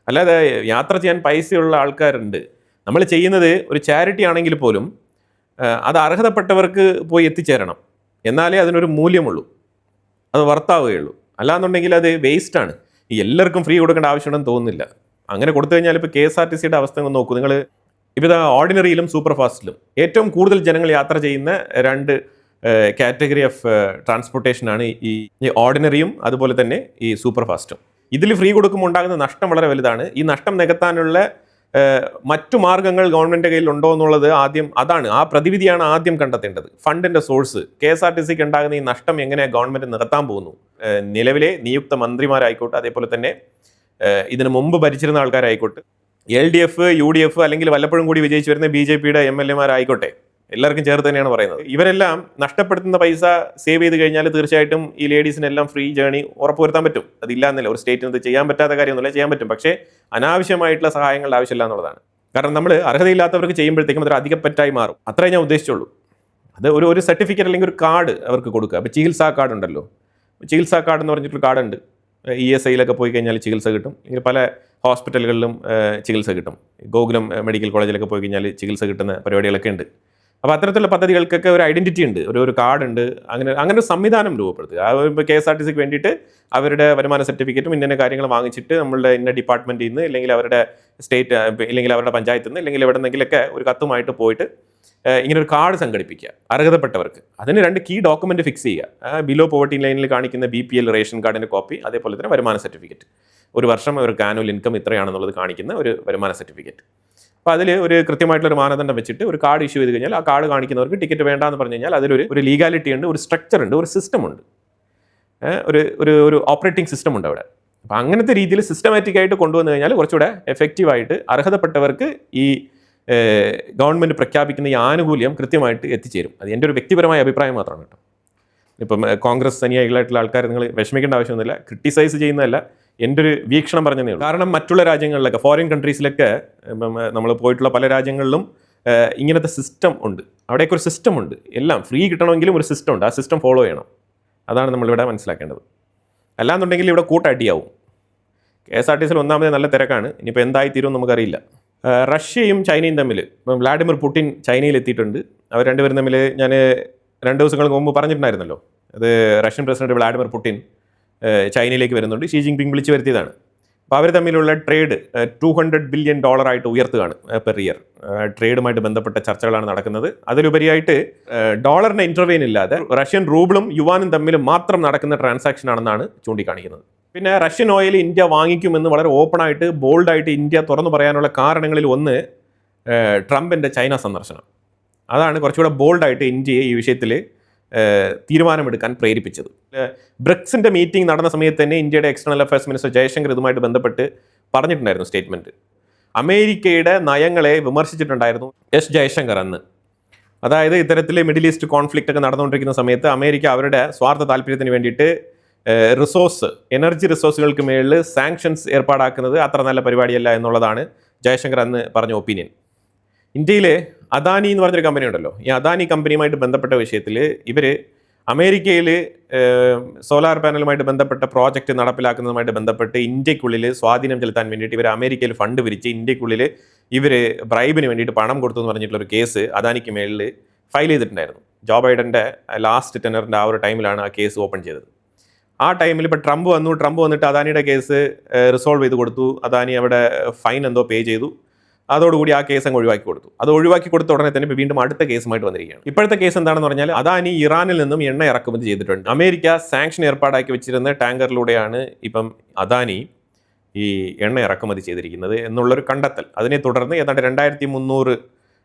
അല്ലാതെ യാത്ര ചെയ്യാൻ പൈസയുള്ള ആൾക്കാരുണ്ട്. നമ്മൾ ചെയ്യുന്നത് ഒരു ചാരിറ്റി ആണെങ്കിൽ പോലും അത് അർഹതപ്പെട്ടവർക്ക് പോയി എത്തിച്ചേരണം, എന്നാലേ അതിനൊരു മൂല്യമുള്ളൂ, അത് വർത്താവുകയുള്ളൂ. അല്ലാന്നുണ്ടെങ്കിൽ അത് വേസ്റ്റാണ്. ഈ എല്ലാവർക്കും ഫ്രീ കൊടുക്കേണ്ട ആവശ്യമുണ്ടെന്ന് തോന്നുന്നില്ല. അങ്ങനെ കൊടുത്തു കഴിഞ്ഞാൽ ഇപ്പോൾ KSRTCയുടെ അവസ്ഥ ഒന്ന് നോക്കൂ നിങ്ങൾ. ഇപ്പോൾ ഇത് ഓർഡിനറിയിലും സൂപ്പർ ഫാസ്റ്റിലും ഏറ്റവും കൂടുതൽ ജനങ്ങൾ യാത്ര ചെയ്യുന്ന 2 കാറ്റഗറി ഓഫ് ട്രാൻസ്പോർട്ടേഷനാണ് ഈ ഓർഡിനറിയും അതുപോലെ തന്നെ ഈ സൂപ്പർ ഫാസ്റ്റും. ഇതിൽ ഫ്രീ കൊടുക്കുമ്പോൾ ഉണ്ടാകുന്ന നഷ്ടം വളരെ വലുതാണ്. ഈ നഷ്ടം നികത്താനുള്ള മറ്റു മാർഗ്ഗങ്ങൾ ഗവൺമെൻറ് കയ്യിൽ ഉണ്ടോ എന്നുള്ളത് ആ പ്രതിവിധിയാണ് ആദ്യം കണ്ടെത്തേണ്ടത്. ഫണ്ടിൻ്റെ സോഴ്സ്, KSRTCക്ക് ഉണ്ടാകുന്ന ഈ നഷ്ടം എങ്ങനെ ഗവൺമെൻറ് നികത്താൻ പോകുന്നു. നിലവിലെ നിയുക്ത മന്ത്രിമാരായിക്കോട്ടെ, അതേപോലെ തന്നെ ഇതിനു മുമ്പ് ഭരിച്ചിരുന്ന ആൾക്കാരായിക്കോട്ടെ, LDF, UDF അല്ലെങ്കിൽ വല്ലപ്പോഴും കൂടി വിജയിച്ചു വരുന്ന BJPയുടെ MLAമാരായിക്കോട്ടെ, എല്ലാവർക്കും ചേർത്ത് തന്നെയാണ് പറയുന്നത്. ഇവരെല്ലാം നഷ്ടപ്പെടുത്തുന്ന പൈസ സേവ് ചെയ്ത് കഴിഞ്ഞാൽ തീർച്ചയായിട്ടും ഈ ലേഡീസിനെല്ലാം ഫ്രീ ജേണി ഉറപ്പുവരുത്താൻ പറ്റും. അതില്ലാന്നല്ല, ഒരു സ്റ്റേറ്റിന് ഇത് ചെയ്യാൻ പറ്റാത്ത കാര്യമൊന്നുമില്ല, ചെയ്യാൻ പറ്റും. പക്ഷേ അനാവശ്യമായിട്ടുള്ള സഹായങ്ങളുടെ ആവശ്യമില്ല എന്നുള്ളതാണ്. കാരണം നമ്മൾ അർഹതയില്ലാത്തവർക്ക് ചെയ്യുമ്പോഴത്തേക്കും അതൊരു അധികപ്പറ്റായി മാറും. അത്രേ ഞാൻ ഉദ്ദേശിച്ചുള്ളൂ. അത് ഒരു സർട്ടിഫിക്കറ്റ് അല്ലെങ്കിൽ ഒരു കാർഡ് അവർക്ക് കൊടുക്കുക. അപ്പോൾ ചികിത്സാ കാർഡ് ഉണ്ടല്ലോ, ചികിത്സാ കാർഡ് എന്ന് പറഞ്ഞിട്ടൊരു കാർഡുണ്ട്. ESIയിലൊക്കെ പോയി കഴിഞ്ഞാൽ ചികിത്സ കിട്ടും. ഇങ്ങനെ പല ഹോസ്പിറ്റലുകളിലും ചികിത്സ കിട്ടും. ഗോകുലം മെഡിക്കൽ കോളേജിലൊക്കെ പോയി കഴിഞ്ഞാൽ ചികിത്സ കിട്ടുന്ന പരിപാടികളൊക്കെ ഉണ്ട്. അപ്പോൾ അത്തരത്തിലുള്ള പദ്ധതികൾക്കൊക്കെ ഒരു ഐഡൻറ്റിറ്റി ഉണ്ട്, ഒരു കാർഡ് ഉണ്ട്. അങ്ങനെ ഒരു സംവിധാനം രൂപപ്പെടുത്തുക. ഇപ്പോൾ KSRTCക്ക് വേണ്ടിയിട്ട് അവരുടെ വരുമാന സർട്ടിഫിക്കറ്റും ഇന്ന കാര്യങ്ങൾ വാങ്ങിച്ചിട്ട് നമ്മളുടെ ഇന്ന ഡിപ്പാർട്ട്മെൻറ്റിൽ നിന്ന് അല്ലെങ്കിൽ അവരുടെ സ്റ്റേറ്റ് അല്ലെങ്കിൽ അവരുടെ പഞ്ചായത്തിൽ നിന്ന് അല്ലെങ്കിൽ എവിടെ നിന്നെങ്കിലൊക്കെ ഒരു കത്തുമായിട്ട് പോയിട്ട് ഇങ്ങനെ ഒരു കാർഡ് സംഘടിപ്പിക്കുക അർഹതപ്പെട്ടവർക്ക്. അതിന് 2 കീ ഡോക്യുമെൻ്റ് ഫിക്സ് ചെയ്യുക. ബിലോ പോവർട്ടി ലൈനിൽ കാണിക്കുന്ന BPL റേഷൻ കാർഡിൻ്റെ കോപ്പി, അതേപോലെ തന്നെ വരുമാന സർട്ടിഫിക്കറ്റ്. ഒരു വർഷം അവർക്ക് ആനുവൽ ഇൻകം ഇത്രയാണെന്നുള്ളത് കാണിക്കുന്ന ഒരു വരുമാന സർട്ടിഫിക്കറ്റ്. അപ്പോൾ അതിൽ ഒരു കൃത്യമായിട്ടുള്ളൊരു മാനദണ്ഡം വെച്ചിട്ട് ഒരു കാർഡ് ഇഷ്യൂ ചെയ്ത് കഴിഞ്ഞാൽ ആ കാർഡ് കാണിക്കുന്നവർക്ക് ടിക്കറ്റ് വേണ്ടാന്ന് പറഞ്ഞു കഴിഞ്ഞാൽ അതിലൊരു ലീഗാലിറ്റി ഉണ്ട്, ഒരു സ്ട്രക്ചർ ഉണ്ട്, ഒരു സിസ്റ്റം ഉണ്ട്, ഒരു ഓപ്പറേറ്റിംഗ് സിസ്റ്റം ഉണ്ട് അവിടെ. അപ്പോൾ അങ്ങനത്തെ രീതിയിൽ സിസ്റ്റമാറ്റിക് ആയിട്ട് കൊണ്ടുവന്നു കഴിഞ്ഞാൽ കുറച്ചുകൂടെ എഫക്റ്റീവായിട്ട് അർഹതപ്പെട്ടവർക്ക് ഈ ഗവൺമെൻറ് പ്രഖ്യാപിക്കുന്ന ഈ ആനുകൂല്യം കൃത്യമായിട്ട് എത്തിച്ചേരും. അത് എൻ്റെ ഒരു വ്യക്തിപരമായ അഭിപ്രായം മാത്രമാണ് കേട്ടോ. ഇപ്പം കോൺഗ്രസ് അനുയായികളായിട്ടുള്ള ആൾക്കാർ നിങ്ങൾ വിഷമിക്കേണ്ട ആവശ്യമൊന്നുമില്ല, ക്രിട്ടിസൈസ് ചെയ്യുന്നതല്ല, എൻ്റെ ഒരു വീക്ഷണം പറഞ്ഞതേ ഉള്ളൂ. കാരണം മറ്റുള്ള രാജ്യങ്ങളിലൊക്കെ, ഫോറിൻ കൺട്രീസിലൊക്കെ നമ്മൾ പോയിട്ടുള്ള പല രാജ്യങ്ങളിലും ഇങ്ങനത്തെ സിസ്റ്റം ഉണ്ട്. അവിടെയൊക്കെ ഒരു സിസ്റ്റം ഉണ്ട്. എല്ലാം ഫ്രീ കിട്ടണമെങ്കിലും ഒരു സിസ്റ്റം ഉണ്ട്. ആ സിസ്റ്റം ഫോളോ ചെയ്യണം. അതാണ് നമ്മളിവിടെ മനസ്സിലാക്കേണ്ടത്. അല്ലാന്നുണ്ടെങ്കിൽ ഇവിടെ കൂട്ടടിയാവും. KSRTCയിൽ ഒന്നാമതേ നല്ല തിരക്കാണ്. ഇനിയിപ്പോൾ എന്തായിത്തീരും നമുക്കറിയില്ല. റഷ്യയും ചൈനയും തമ്മിൽ, ഇപ്പം വ്ളാഡിമിർ പുടിൻ ചൈനയിൽ എത്തിയിട്ടുണ്ട്. അവർ രണ്ടുപേരും തമ്മിൽ ഞാൻ 2 ദിവസങ്ങൾക്ക് മുമ്പ് പറഞ്ഞിട്ടുണ്ടായിരുന്നല്ലോ. അത് റഷ്യൻ പ്രസിഡന്റ് വ്ളാഡിമിർ പുടിൻ ചൈനയിലേക്ക് വരുന്നുണ്ട്. ഷീ ജിൻപിങ് വിളിച്ചു വരുത്തിയതാണ്. അപ്പോൾ അവർ തമ്മിലുള്ള ട്രേഡ് $200 ബില്യൺ ആയിട്ട് ഉയർത്തുകയാണ് പെർ ഇയർ. ട്രേഡുമായിട്ട് ബന്ധപ്പെട്ട ചർച്ചകളാണ് നടക്കുന്നത്. അതിലുപരിയായിട്ട് ഡോളറിൻ്റെ ഇൻ്റർവെയിൻ ഇല്ലാതെ റഷ്യൻ റൂബിളും യുവാനും തമ്മിൽ മാത്രം നടക്കുന്ന ട്രാൻസാക്ഷൻ ആണെന്നാണ് ചൂണ്ടിക്കാണിക്കുന്നത്. പിന്നെ റഷ്യൻ ഓയിൽ ഇന്ത്യ വാങ്ങിക്കുമെന്ന് വളരെ ഓപ്പണായിട്ട് ബോൾഡായിട്ട് ഇന്ത്യ തുറന്നു പറയാനുള്ള കാരണങ്ങളിൽ ഒന്ന് ട്രംപിൻ്റെ ചൈന സന്ദർശനം. അതാണ് കുറച്ചുകൂടെ ബോൾഡായിട്ട് ഇന്ത്യയെ ഈ വിഷയത്തിൽ തീരുമാനമെടുക്കാൻ പ്രേരിപ്പിച്ചത്. ബ്രിക്സിൻ്റെ മീറ്റിംഗ് നടന്ന സമയത്ത് തന്നെ ഇന്ത്യയുടെ എക്സ്റ്റേണൽ അഫയേഴ്സ് മിനിസ്റ്റർ ജയശങ്കർ ഇതുമായിട്ട് ബന്ധപ്പെട്ട് പറഞ്ഞിട്ടുണ്ടായിരുന്നു സ്റ്റേറ്റ്മെൻറ്റ്. അമേരിക്കയുടെ നയങ്ങളെ വിമർശിച്ചിട്ടുണ്ടായിരുന്നു ജയശങ്കർ അന്ന്. അതായത് ഇത്തരത്തിൽ മിഡിൽ ഈസ്റ്റ് കോൺഫ്ലിക്റ്റ് ഒക്കെ നടന്നുകൊണ്ടിരിക്കുന്ന സമയത്ത് അമേരിക്ക അവരുടെ സ്വാർത്ഥ താല്പര്യത്തിന് വേണ്ടിയിട്ട് എനർജി റിസോഴ്സുകൾക്ക് മേളിൽ സാങ്ഷൻസ് ഏർപ്പാടാക്കുന്നത് അത്ര നല്ല പരിപാടിയല്ല എന്നുള്ളതാണ് ജയശങ്കർ അന്ന് പറഞ്ഞ ഒപ്പീനിയൻ. ഇന്ത്യയിൽ അദാനി എന്ന് പറഞ്ഞൊരു കമ്പനി ഉണ്ടല്ലോ. ഈ അദാനി കമ്പനിയുമായിട്ട് ബന്ധപ്പെട്ട വിഷയത്തിൽ ഇവർ അമേരിക്കയിൽ സോലാർ പാനലുമായിട്ട് ബന്ധപ്പെട്ട പ്രോജക്റ്റ് നടപ്പിലാക്കുന്നതുമായിട്ട് ബന്ധപ്പെട്ട് ഇന്ത്യക്കുള്ളിൽ സ്വാധീനം ചെലുത്താൻ വേണ്ടിയിട്ട് ഇവർ അമേരിക്കയിൽ ഫണ്ട് പിരിച്ച് ഇന്ത്യക്കുള്ളിൽ ഇവർ ബ്രൈബിന് വേണ്ടിയിട്ട് പണം കൊടുത്തു എന്ന് പറഞ്ഞിട്ടുള്ളൊരു കേസ് അദാനിക്ക് മേളിൽ ഫയൽ ചെയ്തിട്ടുണ്ടായിരുന്നു. ജോ ബൈഡൻ്റെ ലാസ്റ്റ് ടെനറിൻ്റെ ആ ഒരു ടൈമിലാണ് ആ കേസ് ഓപ്പൺ ചെയ്തത്. ആ ടൈമിൽ ഇപ്പോൾ ട്രംപ് വന്നിട്ട് അദാനിയുടെ കേസ് റിസോൾവ് ചെയ്ത് കൊടുത്തു. അദാനി അവിടെ ഫൈൻ എന്തോ പേ ചെയ്തു. അതോടുകൂടി ആ കേസ് അങ്ങ് ഒഴിവാക്കി കൊടുത്തു. അത് ഒഴിവാക്കി കൊടുത്ത ഉടനെ തന്നെ ഇപ്പോൾ വീണ്ടും അടുത്ത കേസുമായിട്ട് വന്നിരിക്കുകയാണ്. ഇപ്പോഴത്തെ കേസ് എന്താണെന്ന് പറഞ്ഞാൽ അദാനി ഇറാനിൽ നിന്നും എണ്ണ ഇറക്കുമതി ചെയ്തിട്ടുണ്ട്. അമേരിക്ക സാങ്ഷൻ ഏർപ്പാടാക്കി വെച്ചിരുന്ന ടാങ്കറിലൂടെയാണ് ഇപ്പം അദാനി ഈ എണ്ണ ഇറക്കുമതി ചെയ്തിരിക്കുന്നത് എന്നുള്ളൊരു കണ്ടെത്തൽ. അതിനെ തുടർന്ന് ഏതാണ്ട് 2300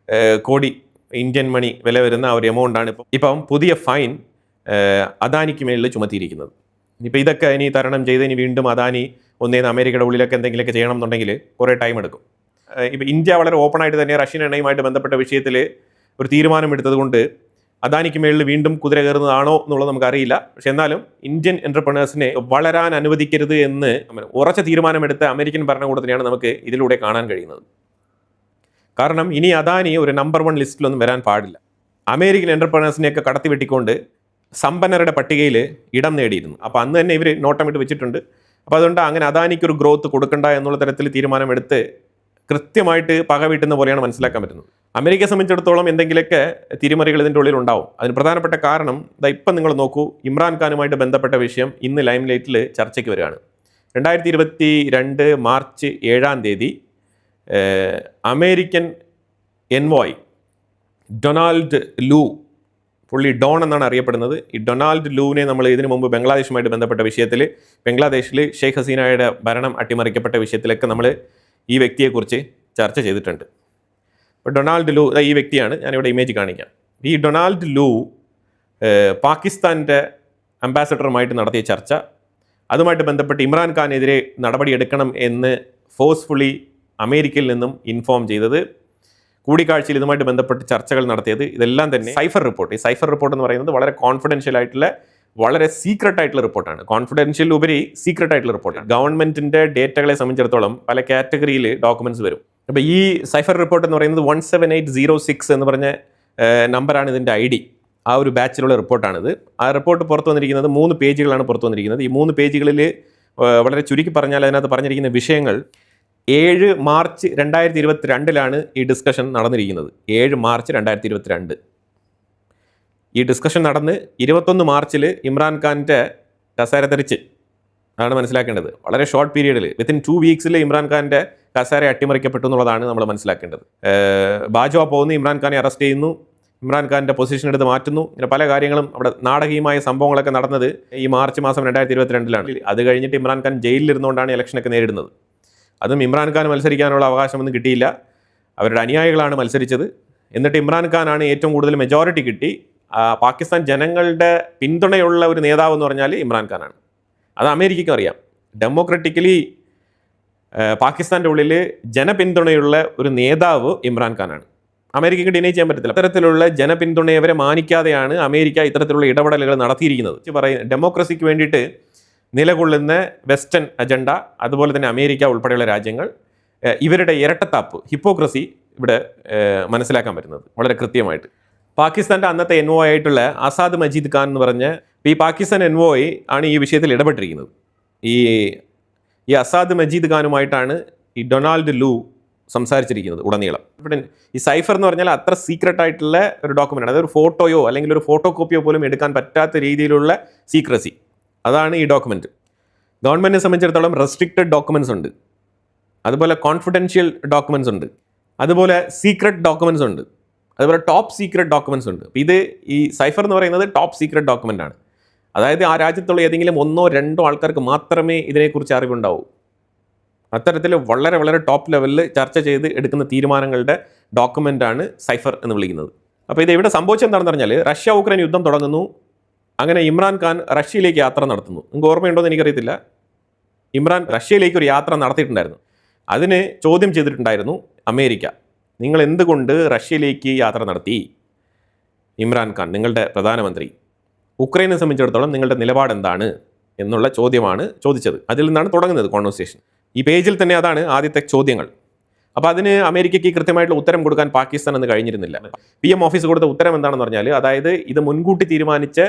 കോടി ഇന്ത്യൻ മണി വില വരുന്ന ആ ഒരു എമൗണ്ടാണ് ഇപ്പം പുതിയ ഫൈൻ അദാനിക്ക് മേളിൽ ചുമത്തിയിരിക്കുന്നത്. ഇപ്പോൾ ഇതൊക്കെ ഇനി തരണം ചെയ്ത് ഇനി വീണ്ടും അദാനി ഒന്നേന്ന് അമേരിക്കയുടെ ഉള്ളിലൊക്കെ എന്തെങ്കിലുമൊക്കെ ചെയ്യണം എന്നുണ്ടെങ്കിൽ കുറേ ടൈം എടുക്കും. ഇപ്പോൾ ഇന്ത്യ വളരെ ഓപ്പണായിട്ട് തന്നെ റഷ്യൻ എണ്ണയുമായിട്ട് ബന്ധപ്പെട്ട വിഷയത്തിൽ ഒരു തീരുമാനമെടുത്തത് കൊണ്ട് അദാനിക്ക് മേളിൽ വീണ്ടും കുതിര കയറുന്നതാണോ എന്നുള്ളത് നമുക്കറിയില്ല. പക്ഷെ എന്നാലും ഇന്ത്യൻ എൻ്റർപ്രണേഴ്സിനെ വളരാൻ അനുവദിക്കരുത് എന്ന് ഉറച്ച തീരുമാനമെടുത്ത അമേരിക്കൻ ഭരണകൂടത്തിനെയാണ് നമുക്ക് ഇതിലൂടെ കാണാൻ കഴിയുന്നത്. കാരണം ഇനി അദാനി ഒരു നമ്പർ 1 ലിസ്റ്റിലൊന്നും വരാൻ പാടില്ല. അമേരിക്കൻ എൻ്റർപ്രണേഴ്സിനെയൊക്കെ കടത്തി വെട്ടിക്കൊണ്ട് സമ്പന്നരുടെ പട്ടികയിൽ ഇടം നേടിയിരുന്നു. അപ്പോൾ അന്ന് തന്നെ ഇവർ നോട്ടമിട്ട് വെച്ചിട്ടുണ്ട്. അപ്പോൾ അതുകൊണ്ട് അങ്ങനെ അദാനിക്കൊരു ഗ്രോത്ത് കൊടുക്കണ്ട എന്നുള്ള തരത്തിൽ തീരുമാനമെടുത്ത് കൃത്യമായിട്ട് പക വീട്ടുന്ന പോലെയാണ് മനസ്സിലാക്കാൻ പറ്റുന്നത്. അമേരിക്കയെ സംബന്ധിച്ചിടത്തോളം എന്തെങ്കിലുമൊക്കെ തിരിമറികൾ ഇതിൻ്റെ ഉള്ളിൽ ഉണ്ടാവും. അതിന് പ്രധാനപ്പെട്ട കാരണം ഇപ്പം നിങ്ങൾ നോക്കൂ, ഇമ്രാൻഖാനുമായിട്ട് ബന്ധപ്പെട്ട വിഷയം ഇന്ന് ലൈം ലൈറ്റിൽ ചർച്ചയ്ക്ക് വരികയാണ്. 2022 മാർച്ച് 7-ാം തീയതി അമേരിക്കൻ എൻവോയ് ഡൊണാൾഡ് ലൂ, പുള്ളി ഡോൺ എന്നാണ് അറിയപ്പെടുന്നത്. ഈ ഡൊണാൾഡ് ലൂവിനെ നമ്മൾ ഇതിനു മുമ്പ് ബംഗ്ലാദേശുമായിട്ട് ബന്ധപ്പെട്ട വിഷയത്തിൽ, ബംഗ്ലാദേശിൽ ഷെയ്ഖ് ഹസീനയുടെ ഭരണം അട്ടിമറിക്കപ്പെട്ട വിഷയത്തിലൊക്കെ നമ്മൾ ഈ വ്യക്തിയെക്കുറിച്ച് ചർച്ച ചെയ്തിട്ടുണ്ട്. ഇപ്പോൾ ഡൊണാൾഡ് ലൂ ഈ വ്യക്തിയാണ്, ഞാനിവിടെ ഇമേജ് കാണിക്കാം. ഈ ഡൊണാൾഡ് ലൂ പാകിസ്ഥാൻ്റെ അംബാസഡറുമായിട്ട് നടത്തിയ ചർച്ച, അതുമായിട്ട് ബന്ധപ്പെട്ട് ഇമ്രാൻഖാനെതിരെ നടപടിയെടുക്കണം എന്ന് ഫോഴ്സ്ഫുള്ളി അമേരിക്കയിൽ നിന്നും ഇൻഫോം ചെയ്തത്, കൂടിക്കാഴ്ചയിൽ ഇതുമായിട്ട് ബന്ധപ്പെട്ട് ചർച്ചകൾ നടത്തിയത്, ഇതെല്ലാം തന്നെ സൈഫർ റിപ്പോർട്ട്. ഈ സൈഫർ റിപ്പോർട്ട് എന്ന് പറയുന്നത് വളരെ കോൺഫിഡൻഷ്യൽ ആയിട്ടുള്ള, വളരെ സീക്രട്ട് ആയിട്ടുള്ള റിപ്പോർട്ടാണ്. കോൺഫിഡൻഷ്യൽ ഉപരി സീക്രട്ട് ആയിട്ടുള്ള റിപ്പോർട്ടാണ്. ഗവൺമെന്റിന്റെ ഡേറ്റകളെ സംബന്ധിച്ചിടത്തോളം പല കാറ്റഗറിയിൽ ഡോക്യുമെന്റ്സ് വരും. അപ്പോൾ ഈ സൈഫർ റിപ്പോർട്ട് എന്ന് പറയുന്നത് 17806 എന്ന് പറഞ്ഞ നമ്പറാണ് ഇതിൻ്റെ ID. ആ ഒരു ബാച്ചിലുള്ള റിപ്പോർട്ടാണിത്. ആ റിപ്പോർട്ട് പുറത്തു വന്നിരിക്കുന്നത് 3 പേജുകളാണ് പുറത്തു വന്നിരിക്കുന്നത്. ഈ 3 പേജുകളിൽ വളരെ ചുരുക്കി പറഞ്ഞാൽ അതിനകത്ത് പറഞ്ഞിരിക്കുന്ന വിഷയങ്ങൾ 7 മാർച്ച് 2022 ഈ ഡിസ്കഷൻ നടന്നിരിക്കുന്നത്. 7 മാർച്ച് 2022 ഈ ഡിസ്കഷൻ നടന്ന് 21 മാർച്ചിൽ ഇമ്രാൻഖാൻ്റെ കസേര തെറിച്ച് ആണ് മനസ്സിലാക്കേണ്ടത്. വളരെ ഷോർട്ട് പീരീഡിൽ വിത്തിൻ 2 വീക്സിൽ ഇമ്രാൻഖാൻ്റെ കസേര അട്ടിമറിക്കപ്പെട്ടു എന്നുള്ളതാണ് നമ്മൾ മനസ്സിലാക്കേണ്ടത്. ബാജ്വ പോകുന്നു, ഇമ്രാൻഖാനെ അറസ്റ്റ് ചെയ്യുന്നു, ഇമ്രാൻഖാൻ്റെ പൊസിഷൻ എടുത്ത് മാറ്റുന്നു. ഇങ്ങനെ പല കാര്യങ്ങളും അവിടെ നാടകീയമായ സംഭവങ്ങളൊക്കെ നടന്നത് ഈ മാർച്ച് മാസം 2022 അത് കഴിഞ്ഞിട്ട് ഇമ്രാൻഖാൻ ജയിലിലിരുന്നുകൊണ്ടാണ് ഇലക്ഷനൊക്കെ നേരിടുന്നത്. അതും ഇമ്രാൻഖാൻ മത്സരിക്കാനുള്ള അവകാശമൊന്നും കിട്ടിയില്ല. അവരുടെ അനുയായികളാണ് മത്സരിച്ചത്. എന്നിട്ട് ഇമ്രാൻഖാനാണ് ഏറ്റവും കൂടുതൽ മെജോറിറ്റി കിട്ടി. പാകിസ്ഥാൻ ജനങ്ങളുടെ പിന്തുണയുള്ള ഒരു നേതാവ് എന്ന് പറഞ്ഞാൽ ഇമ്രാൻഖാനാണ്. അത് അമേരിക്കയ്ക്കും അറിയാം. ഡെമോക്രാറ്റിക്കലി പാകിസ്ഥാൻ്റെ ഉള്ളിൽ ജനപിന്തുണയുള്ള ഒരു നേതാവ് ഇമ്രാൻഖാനാണ്. അമേരിക്കയ്ക്ക് ഡിനൈ ചെയ്യാൻ പറ്റത്തില്ല. അത്തരത്തിലുള്ള ജനപിന്തുണയവരെ മാനിക്കാതെയാണ് അമേരിക്ക ഇത്തരത്തിലുള്ള ഇടപെടലുകൾ നടത്തിയിരിക്കുന്നത്. ഡെമോക്രസിക്ക് വേണ്ടിയിട്ട് നിലകൊള്ളുന്ന വെസ്റ്റേൺ അജണ്ട, അതുപോലെ തന്നെ അമേരിക്ക ഉൾപ്പെടെയുള്ള രാജ്യങ്ങൾ, ഇവരുടെ ഇരട്ടത്താപ്പ്, ഹിപ്പോക്രസി ഇവിടെ മനസ്സിലാക്കാൻ പറ്റുന്നത് വളരെ കൃത്യമായിട്ട്. പാകിസ്ഥാൻ്റെ അന്നത്തെ എൻവോയ് ആയിട്ടുള്ള ആസാദ് മജീദ് ഖാൻ എന്ന് പറഞ്ഞ ഈ പാകിസ്ഥാൻ എൻവോയ് ആണ് ഈ വിഷയത്തിൽ ഇടപെട്ടിരിക്കുന്നത്. ഈ അസാദ് മജീദ് ഖാനുമായിട്ടാണ് ഈ ഡൊണാൾഡ് ലൂ സംസാരിച്ചിരിക്കുന്നത് ഉടനീളം. ഇവിടെ ഈ സൈഫർ എന്ന് പറഞ്ഞാൽ അത്ര സീക്രട്ട് ആയിട്ടുള്ള ഒരു ഡോക്യുമെൻ്റ്, അതായത് ഒരു ഫോട്ടോയോ അല്ലെങ്കിൽ ഒരു ഫോട്ടോ കോപ്പിയോ പോലും എടുക്കാൻ പറ്റാത്ത രീതിയിലുള്ള സീക്രസി, അതാണ് ഈ ഡോക്യുമെൻ്റ്. ഗവൺമെൻറ്റിനെ സംബന്ധിച്ചിടത്തോളം റെസ്ട്രിക്റ്റഡ് ഡോക്യുമെൻറ്റ്സ് ഉണ്ട്, അതുപോലെ കോൺഫിഡൻഷ്യൽ ഡോക്യുമെൻറ്റ്സ് ഉണ്ട്, അതുപോലെ സീക്രട്ട് ഡോക്യുമെൻറ്റ്സ് ഉണ്ട്, അതുപോലെ ടോപ്പ് സീക്രട്ട് ഡോക്യുമെൻറ്റ്സ് ഉണ്ട്. ഇത് ഈ സൈഫർ എന്ന് പറയുന്നത് ടോപ്പ് സീക്രട്ട് ഡോക്യുമെൻ്റ് ആണ്. അതായത് ആ രാജ്യത്തുള്ള ഏതെങ്കിലും 1-2 ആൾക്കാർക്ക് മാത്രമേ ഇതിനെക്കുറിച്ച് അറിവുണ്ടാവൂ. അത്തരത്തിൽ വളരെ വളരെ ടോപ്പ് ലെവലിൽ ചർച്ച ചെയ്ത് എടുക്കുന്ന തീരുമാനങ്ങളുടെ ഡോക്യുമെൻ്റാണ് സൈഫർ എന്ന് വിളിക്കുന്നത്. അപ്പോൾ ഇത് ഇവിടെ സംഭവിച്ചെന്താണെന്ന് പറഞ്ഞാൽ, റഷ്യ ഉക്രൈൻ യുദ്ധം തുടങ്ങുന്നു. അങ്ങനെ ഇമ്രാൻഖാൻ റഷ്യയിലേക്ക് യാത്ര നടത്തുന്നു. നിങ്ങൾക്ക് ഓർമ്മയുണ്ടോ എന്ന് എനിക്കറിയത്തില്ല. ഇമ്രാൻ റഷ്യയിലേക്ക് ഒരു യാത്ര നടത്തിയിട്ടുണ്ടായിരുന്നു. അതിന് ചോദ്യം ചെയ്തിട്ടുണ്ടായിരുന്നു അമേരിക്ക, നിങ്ങൾ എന്തുകൊണ്ട് റഷ്യയിലേക്ക് യാത്ര നടത്തി? ഇമ്രാൻഖാൻ, നിങ്ങളുടെ പ്രധാനമന്ത്രി, ഉക്രൈനെ സംബന്ധിച്ചിടത്തോളം നിങ്ങളുടെ നിലപാട് എന്താണ് എന്നുള്ള ചോദ്യമാണ് ചോദിച്ചത്. അതിൽ നിന്നാണ് തുടങ്ങുന്നത് കോൺവെർസേഷൻ. ഈ പേജിൽ തന്നെ അതാണ് ആദ്യത്തെ ചോദ്യങ്ങൾ. അപ്പോൾ അതിന് അമേരിക്കയ്ക്ക് കൃത്യമായിട്ടുള്ള ഉത്തരം കൊടുക്കാൻ പാകിസ്ഥാൻ എന്ന് കഴിഞ്ഞിരുന്നില്ല. PM ഓഫീസ് കൊടുത്ത ഉത്തരം എന്താണെന്ന് പറഞ്ഞാൽ, അതായത് ഇത് മുൻകൂട്ടി തീരുമാനിച്ച്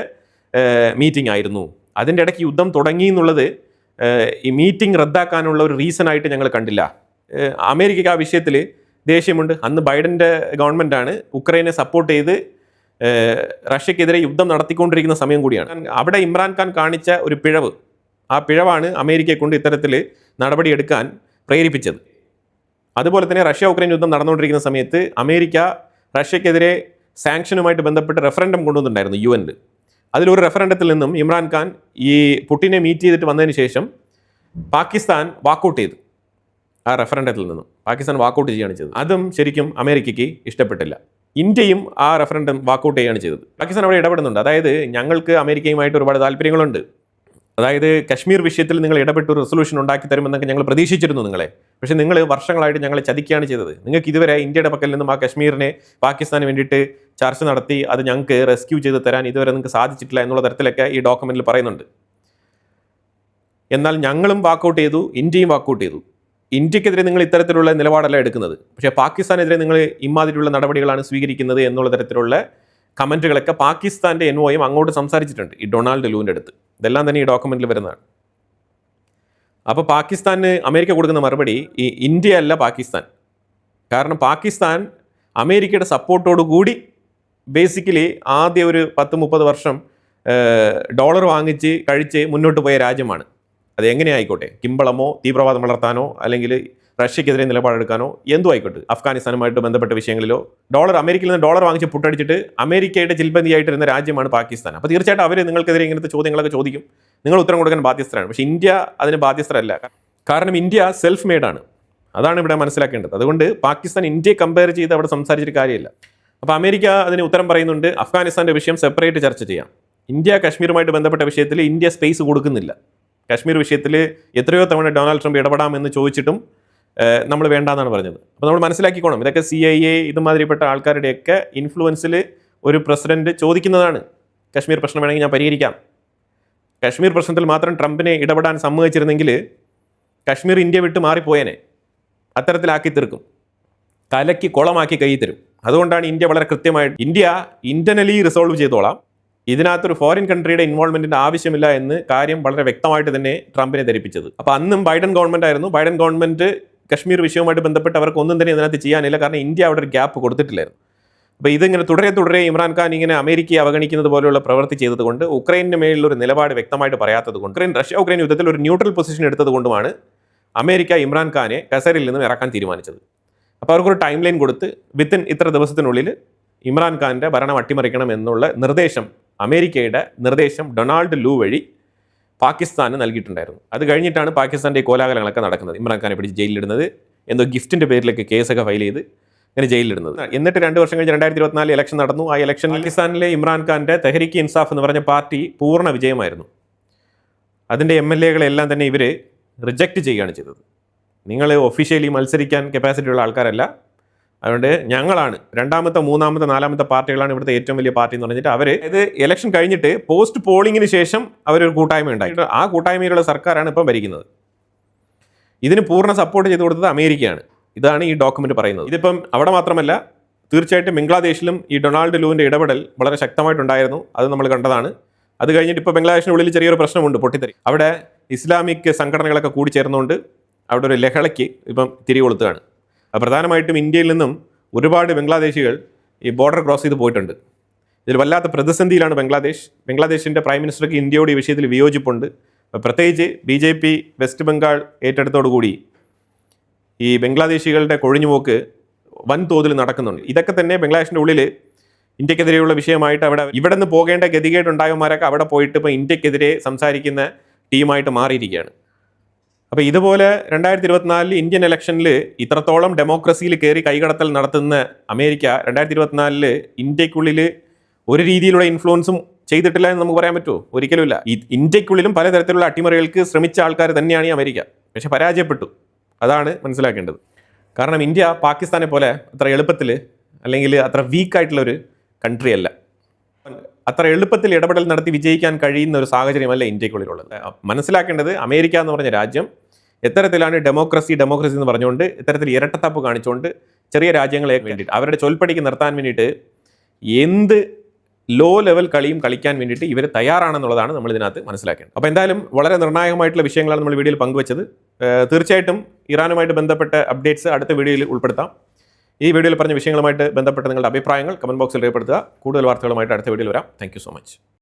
മീറ്റിംഗ് ആയിരുന്നു. അതിൻ്റെ ഇടയ്ക്ക് യുദ്ധം തുടങ്ങി എന്നുള്ളത് ഈ മീറ്റിംഗ് റദ്ദാക്കാനുള്ള ഒരു റീസൺ ആയിട്ട് ഞങ്ങൾ കണ്ടില്ല. അമേരിക്കയ്ക്ക് ആ വിഷയത്തിൽ ദേഷ്യമുണ്ട്. അന്ന് ബൈഡൻ്റെ ഗവൺമെൻറ്റാണ് ഉക്രൈനെ സപ്പോർട്ട് ചെയ്ത് റഷ്യക്കെതിരെ യുദ്ധം നടത്തിക്കൊണ്ടിരിക്കുന്ന സമയം കൂടിയാണ്. അവിടെ ഇമ്രാൻഖാൻ കാണിച്ച ഒരു പിഴവ്, ആ പിഴവാണ് അമേരിക്കയെ കൊണ്ട് ഇത്തരത്തിൽ നടപടിയെടുക്കാൻ പ്രേരിപ്പിച്ചത്. അതുപോലെ തന്നെ റഷ്യ ഉക്രൈൻ യുദ്ധം നടന്നുകൊണ്ടിരിക്കുന്ന സമയത്ത് അമേരിക്ക റഷ്യക്കെതിരെ സാങ്ഷനുമായിട്ട് ബന്ധപ്പെട്ട് റെഫറൻഡം കൊണ്ടുവന്നിട്ടുണ്ടായിരുന്നു UN. അതിലൊരു റെഫറൻഡത്തിൽ നിന്നും ഇമ്രാൻഖാൻ ഈ പുടിനെ മീറ്റ് ചെയ്തിട്ട് വന്നതിന് ശേഷം പാകിസ്ഥാൻ വാക്കൗട്ട് ചെയ്തു. ആ റെഫറൻഡത്തിൽ നിന്നും പാകിസ്ഥാൻ വാക്കൗട്ട് ചെയ്യുകയാണ് ചെയ്തത്. അതും ശരിക്കും അമേരിക്കയ്ക്ക് ഇഷ്ടപ്പെട്ടില്ല. ഇന്ത്യയും ആ റെഫറൻഡം വാക്കൗട്ട് ചെയ്യുകയാണ് ചെയ്തത്. പാകിസ്ഥാൻ അവിടെ ഇടപെടുന്നുണ്ട്. അതായത് ഞങ്ങൾക്ക് അമേരിക്കയുമായിട്ട് ഒരുപാട് താല്പര്യങ്ങളുണ്ട്, അതായത് കശ്മീർ വിഷയത്തിൽ നിങ്ങൾ ഇടപെട്ട് ഒരു റെസൊല്യൂഷൻ ഉണ്ടാക്കി തരുമെന്നൊക്കെ ഞങ്ങൾ പ്രതീക്ഷിച്ചിരുന്നു നിങ്ങളെ. പക്ഷേ നിങ്ങൾ വർഷങ്ങളായിട്ട് ഞങ്ങളെ ചതിക്കുകയാണ് ചെയ്തത്. നിങ്ങൾക്ക് ഇതുവരെ ഇന്ത്യയുടെ പക്കൽ നിന്നും ആ കശ്മീരിനെ പാകിസ്ഥാന് വേണ്ടിയിട്ട് ചർച്ച നടത്തി അത് ഞങ്ങൾക്ക് റെസ്ക്യൂ ചെയ്ത് തരാൻ ഇതുവരെ നിങ്ങൾക്ക് സാധിച്ചിട്ടില്ല എന്നുള്ള തരത്തിലൊക്കെ ഈ ഡോക്യുമെന്റിൽ പറയുന്നുണ്ട്. എന്നാൽ ഞങ്ങളും വാക്കൗട്ട് ചെയ്തു, ഇന്ത്യയും വാക്കൗട്ട് ചെയ്തു. ഇന്ത്യക്കെതിരെ നിങ്ങൾ ഇത്തരത്തിലുള്ള നിലപാടല്ല എടുക്കുന്നത്, പക്ഷേ പാകിസ്ഥാനെതിരെ നിങ്ങൾ ഇമാതിരിയുള്ള നടപടികളാണ് സ്വീകരിക്കുന്നത് എന്നുള്ള തരത്തിലുള്ള കമൻറ്റുകളൊക്കെ പാകിസ്ഥാൻ്റെ NOയും അങ്ങോട്ട് സംസാരിച്ചിട്ടുണ്ട് ഈ ഡൊണാൾഡ് ലൂവിൻ്റെ അടുത്ത്. ഇതെല്ലാം തന്നെ ഈ ഡോക്യുമെന്റിൽ വരുന്നതാണ്. അപ്പോൾ പാകിസ്ഥാന് അമേരിക്ക കൊടുക്കുന്ന മറുപടി ഈ ഇന്ത്യ അല്ല പാകിസ്ഥാൻ. കാരണം പാകിസ്ഥാൻ അമേരിക്കയുടെ സപ്പോർട്ടോടു കൂടി ബേസിക്കലി ആദ്യ ഒരു 10-30 വർഷം ഡോളർ വാങ്ങിച്ച് കഴിച്ച് മുന്നോട്ട് പോയ രാജ്യമാണ്. അത് എങ്ങനെ ആയിക്കോട്ടെ, കിമ്പളമോ തീവ്രവാദം വളർത്താനോ അല്ലെങ്കിൽ റഷ്യക്കെതിരെ നിലപാടെടുക്കാനോ എന്തോ ആയിക്കോട്ടെ, അഫ്ഗാനിസ്ഥാനുമായിട്ട് ബന്ധപ്പെട്ട വിഷയങ്ങളിലോ അമേരിക്കയിൽ നിന്ന് ഡോളർ വാങ്ങിച്ച് പുട്ടടിച്ചിട്ട് അമേരിക്കയുടെ ചിൽബന്തിയായിട്ടിരുന്ന രാജ്യമാണ് പാകിസ്ഥാൻ. അപ്പോൾ തീർച്ചയായിട്ടും അവർ നിങ്ങൾക്കെതിരെ ഇങ്ങനത്തെ ചോദ്യങ്ങളൊക്കെ ചോദിക്കും, നിങ്ങൾ ഉത്തരം കൊടുക്കാൻ ബാധ്യസ്ഥരാണ്. പക്ഷേ ഇന്ത്യ അതിന് ബാധ്യസ്ഥരല്ല. കാരണം ഇന്ത്യ സെൽഫ് മെയ്ഡാണ്. അതാണ് ഇവിടെ മനസ്സിലാക്കേണ്ടത്. അതുകൊണ്ട് പാകിസ്ഥാൻ ഇന്ത്യയെ കമ്പയർ ചെയ്ത് അവിടെ സംസാരിച്ചിട്ട് കാര്യമില്ല. അപ്പോൾ അമേരിക്ക അതിന് ഉത്തരം പറയുന്നുണ്ട്, അഫ്ഗാനിസ്ഥാൻ്റെ വിഷയം സെപ്പറേറ്റ് ചർച്ച ചെയ്യാം. ഇന്ത്യ കശ്മീരുമായിട്ട് ബന്ധപ്പെട്ട വിഷയത്തിൽ ഇന്ത്യ സ്പേസ് കൊടുക്കുന്നില്ല. കശ്മീർ വിഷയത്തിൽ എത്രയോ തവണ ഡൊണാൾഡ് ട്രംപ് ഇടപെടാമെന്ന് ചോദിച്ചിട്ടും നമ്മൾ വേണ്ടാന്നാണ് പറഞ്ഞത്. അപ്പോൾ നമ്മൾ മനസ്സിലാക്കിക്കോണം, ഇതൊക്കെ CIA ഇതുമാതിരിപ്പെട്ട ആൾക്കാരുടെയൊക്കെ ഇൻഫ്ലുവൻസിൽ ഒരു പ്രസിഡന്റ് ചോദിക്കുന്നതാണ്. കശ്മീർ പ്രശ്നം വേണമെങ്കിൽ ഞാൻ പരിഹരിക്കാം. കശ്മീർ പ്രശ്നത്തിൽ മാത്രം ട്രംപിനെ ഇടപെടാൻ സമ്മതിച്ചിരുന്നെങ്കിൽ കശ്മീർ ഇന്ത്യ വിട്ട് മാറിപ്പോയേനെ. അത്തരത്തിലാക്കി തീർക്കും, കലക്കി കുളമാക്കി കൈ തരും. അതുകൊണ്ടാണ് ഇന്ത്യ വളരെ കൃത്യമായിട്ട് ഇന്ത്യ ഇന്റർണലി റിസോൾവ് ചെയ്തോളാം, ഇതിനകത്തൊരു ഫോറിൻ കൺട്രിയുടെ ഇൻവോൾവ്മെന്റിന്റെ ആവശ്യമില്ല എന്ന് കാര്യം വളരെ വ്യക്തമായിട്ട് തന്നെ ട്രംപിനെ ധരിപ്പിച്ചത്. അപ്പോൾ അന്നും ബൈഡൻ ഗവൺമെന്റ് ആയിരുന്നു. ബൈഡൻ ഗവൺമെന്റ് കശ്മീർ വിഷയവുമായിട്ട് ബന്ധപ്പെട്ട് അവർക്ക് ഒന്നും തന്നെ ഇതിനകത്ത് ചെയ്യാനില്ല, കാരണം ഇന്ത്യ അവിടെ ഒരു ഗ്യാപ്പ് കൊടുത്തിട്ടില്ലായിരുന്നു. അപ്പോൾ ഇതിങ്ങനെ തുടരെ ഇമ്രാൻഖാൻ ഇങ്ങനെ അമേരിക്കയെ അവഗണിക്കുന്നത് പോലെയുള്ള പ്രവൃത്തി ചെയ്തതുകൊണ്ട്, ഉക്രൈനിന് മേലുള്ള ഒരു നിലപാട് വ്യക്തമായിട്ട് പറയാത്തത് കൊണ്ട്, റഷ്യ-ഉക്രൈൻ യുദ്ധത്തിൽ ഒരു ന്യൂട്രൽ പൊസിഷൻ എടുത്തത് കൊണ്ടുമാണ് അമേരിക്ക ഇമ്രാൻഖാനെ കസേരയിൽ നിന്നും ഇറക്കാൻ തീരുമാനിച്ചത്. അപ്പോൾ അവർക്കൊരു ടൈം ലൈൻ കൊടുത്ത് വിത്തിൻ ഇത്ര ദിവസത്തിനുള്ളിൽ ഇമ്രാൻഖാൻ്റെ ഭരണം അട്ടിമറിക്കണം എന്നുള്ള നിർദ്ദേശം, അമേരിക്കയുടെ നിർദ്ദേശം ഡൊണാൾഡ് ലൂ വഴി പാകിസ്ഥാന് നൽകിയിട്ടുണ്ടായിരുന്നു. അത് കഴിഞ്ഞിട്ടാണ് പാകിസ്ഥാൻ്റെ ഈ കോലാഹലങ്ങളൊക്കെ നടക്കുന്നത്. ഇമ്രാൻഖാനെ പിടിച്ച് ജയിലിലിടുന്നത്, എന്തോ ഗിഫ്റ്റിൻ്റെ പേരിലൊക്കെ കേസൊക്കെ ഫയൽ ചെയ്ത് ഇങ്ങനെ ജയിലിലിടുന്നത്. എന്നിട്ട് 2 വർഷം കഴിഞ്ഞ് 2024 ഇലക്ഷൻ നടന്നു. ആ ഇലക്ഷൻ പാകിസ്ഥാനിലെ ഇമ്രാൻഖാൻ്റെ തെഹ്രീക്ക് ഇൻസാഫ് എന്ന് പറഞ്ഞ പാർട്ടി പൂർണ്ണ വിജയമായിരുന്നു. അതിൻ്റെ MLA-കളെല്ലാം തന്നെ ഇവർ റിജക്റ്റ് ചെയ്യുകയാണ് ചെയ്തത്. നിങ്ങൾ ഒഫീഷ്യലി മത്സരിക്കാൻ കപ്പാസിറ്റി ഉള്ള ആൾക്കാരല്ല, അതുകൊണ്ട് ഞങ്ങളാണ് രണ്ടാമത്തെ, മൂന്നാമത്തെ, നാലാമത്തെ പാർട്ടികളാണ് ഇവിടുത്തെ ഏറ്റവും വലിയ പാർട്ടി എന്ന് പറഞ്ഞിട്ട് അവർ ഇത് ഇലക്ഷൻ കഴിഞ്ഞിട്ട് പോസ്റ്റ് പോളിങ്ങിന് ശേഷം അവരൊരു കൂട്ടായ്മ ഉണ്ടായി. ആ കൂട്ടായ്മയിലുള്ള സർക്കാരാണ് ഇപ്പം ഭരിക്കുന്നത്. ഇതിന് പൂർണ്ണ സപ്പോർട്ട് ചെയ്ത് കൊടുത്തത് അമേരിക്കയാണ്. ഇതാണ് ഈ ഡോക്യുമെന്റ് പറയുന്നത്. ഇതിപ്പം അവിടെ മാത്രമല്ല, തീർച്ചയായിട്ടും ബംഗ്ലാദേശിലും ഈ ഡൊണാൾഡ് ലൂവിൻ്റെ ഇടപെടൽ വളരെ ശക്തമായിട്ടുണ്ടായിരുന്നു. അത് നമ്മൾ കണ്ടതാണ്. അത് കഴിഞ്ഞിട്ട് ഇപ്പോൾ ബംഗ്ലാദേശിനുള്ളിൽ ചെറിയൊരു പ്രശ്നമുണ്ട്, പൊട്ടിത്തെറി. അവിടെ ഇസ്ലാമിക് സംഘടനകളൊക്കെ കൂടി ചേർന്നുകൊണ്ട് അവിടെ ഒരു ലഹളയ്ക്ക് ഇപ്പം തിരികൊളുത്തുകയാണ്. പ്രധാനമായിട്ടും ഇന്ത്യയിൽ നിന്നും ഒരുപാട് ബംഗ്ലാദേശികൾ ഈ ബോർഡർ ക്രോസ് ചെയ്ത് പോയിട്ടുണ്ട്. ഇതിൽ വല്ലാത്ത പ്രതിസന്ധിയിലാണ് ബംഗ്ലാദേശിൻ്റെ പ്രൈം മിനിസ്റ്റർക്ക് ഇന്ത്യയോട് ഈ വിഷയത്തിൽ വിയോജിപ്പുണ്ട്. പ്രത്യേകിച്ച് BJP വെസ്റ്റ് ബംഗാൾ ഏറ്റെടുത്തോടുകൂടി ഈ ബംഗ്ലാദേശികളുടെ കൊഴിഞ്ഞുപോക്ക് വൻതോതിൽ നടക്കുന്നുണ്ട്. ഇതൊക്കെ തന്നെ ബംഗ്ലാദേശിൻ്റെ ഉള്ളിൽ ഇന്ത്യക്കെതിരെയുള്ള വിഷയമായിട്ട് ഇവിടെ നിന്ന് പോകേണ്ട ഗതികേടുണ്ടായവന്മാരൊക്കെ അവിടെ പോയിട്ട് ഇപ്പോൾ ഇന്ത്യക്കെതിരെ സംസാരിക്കുന്ന ടീമായിട്ട് മാറിയിരിക്കുകയാണ്. അപ്പോൾ ഇതുപോലെ 2024 ഇന്ത്യൻ ഇലക്ഷനിൽ ഇത്രത്തോളം ഡെമോക്രസിയിൽ കയറി കൈകടത്തൽ നടത്തുന്ന അമേരിക്ക 2024 ഇന്ത്യക്കുള്ളിൽ ഒരു രീതിയിലുള്ള ഇൻഫ്ലുവൻസും ചെയ്തിട്ടില്ല എന്ന് നമുക്ക് പറയാൻ പറ്റുമോ? ഒരിക്കലുമില്ല. ഈ ഇന്ത്യക്കുള്ളിലും പലതരത്തിലുള്ള അട്ടിമറികൾക്ക് ശ്രമിച്ച ആൾക്കാർ തന്നെയാണ് ഈ അമേരിക്ക. പക്ഷെ പരാജയപ്പെട്ടു. അതാണ് മനസ്സിലാക്കേണ്ടത്. കാരണം ഇന്ത്യ പാകിസ്ഥാനെ പോലെ അത്ര എളുപ്പത്തിൽ അല്ലെങ്കിൽ അത്ര വീക്കായിട്ടുള്ളൊരു കൺട്രി അല്ല. അത്ര എളുപ്പത്തിൽ ഇടപെടൽ നടത്തി വിജയിക്കാൻ കഴിയുന്ന ഒരു സാഹചര്യമല്ല ഇന്ത്യക്കുള്ളിലുള്ളത്. മനസ്സിലാക്കേണ്ടത് അമേരിക്ക എന്ന് പറഞ്ഞ രാജ്യം എത്തരത്തിലാണ് ഡെമോക്രസി എന്ന് പറഞ്ഞുകൊണ്ട് ഇത്തരത്തിൽ ഇരട്ടത്താപ്പ് കാണിച്ചുകൊണ്ട് ചെറിയ രാജ്യങ്ങളെ വേണ്ടിയിട്ട് അവരുടെ ചൊൽപ്പടിക്ക് നിർത്താൻ വേണ്ടിയിട്ട് എന്ത് ലോ ലെവൽ കളിയും കളിക്കാൻ വേണ്ടിയിട്ട് ഇവർ തയ്യാറാണെന്നുള്ളതാണ് നമ്മൾ ഇതിനകത്ത് മനസ്സിലാക്കേണ്ടത്. അപ്പോൾ എന്തായാലും വളരെ നിർണായകമായിട്ടുള്ള വിഷയങ്ങളാണ് നമ്മൾ വീഡിയോയിൽ പങ്കുവച്ചത്. തീർച്ചയായിട്ടും ഇറാനുമായിട്ട് ബന്ധപ്പെട്ട അപ്ഡേറ്റ്സ് അടുത്ത വീഡിയോയിൽ ഉൾപ്പെടുത്താം. ഈ വീഡിയോയിൽ പറഞ്ഞ വിഷയങ്ങളുമായിട്ട് ബന്ധപ്പെട്ട നിങ്ങളുടെ അഭിപ്രായങ്ങൾ കമന്റ് ബോക്സിൽ രേഖപ്പെടുത്തുക. കൂടുതൽ വാർത്തകളുമായിട്ട് അടുത്ത വീഡിയോയിൽ വരാം. Thank you so much.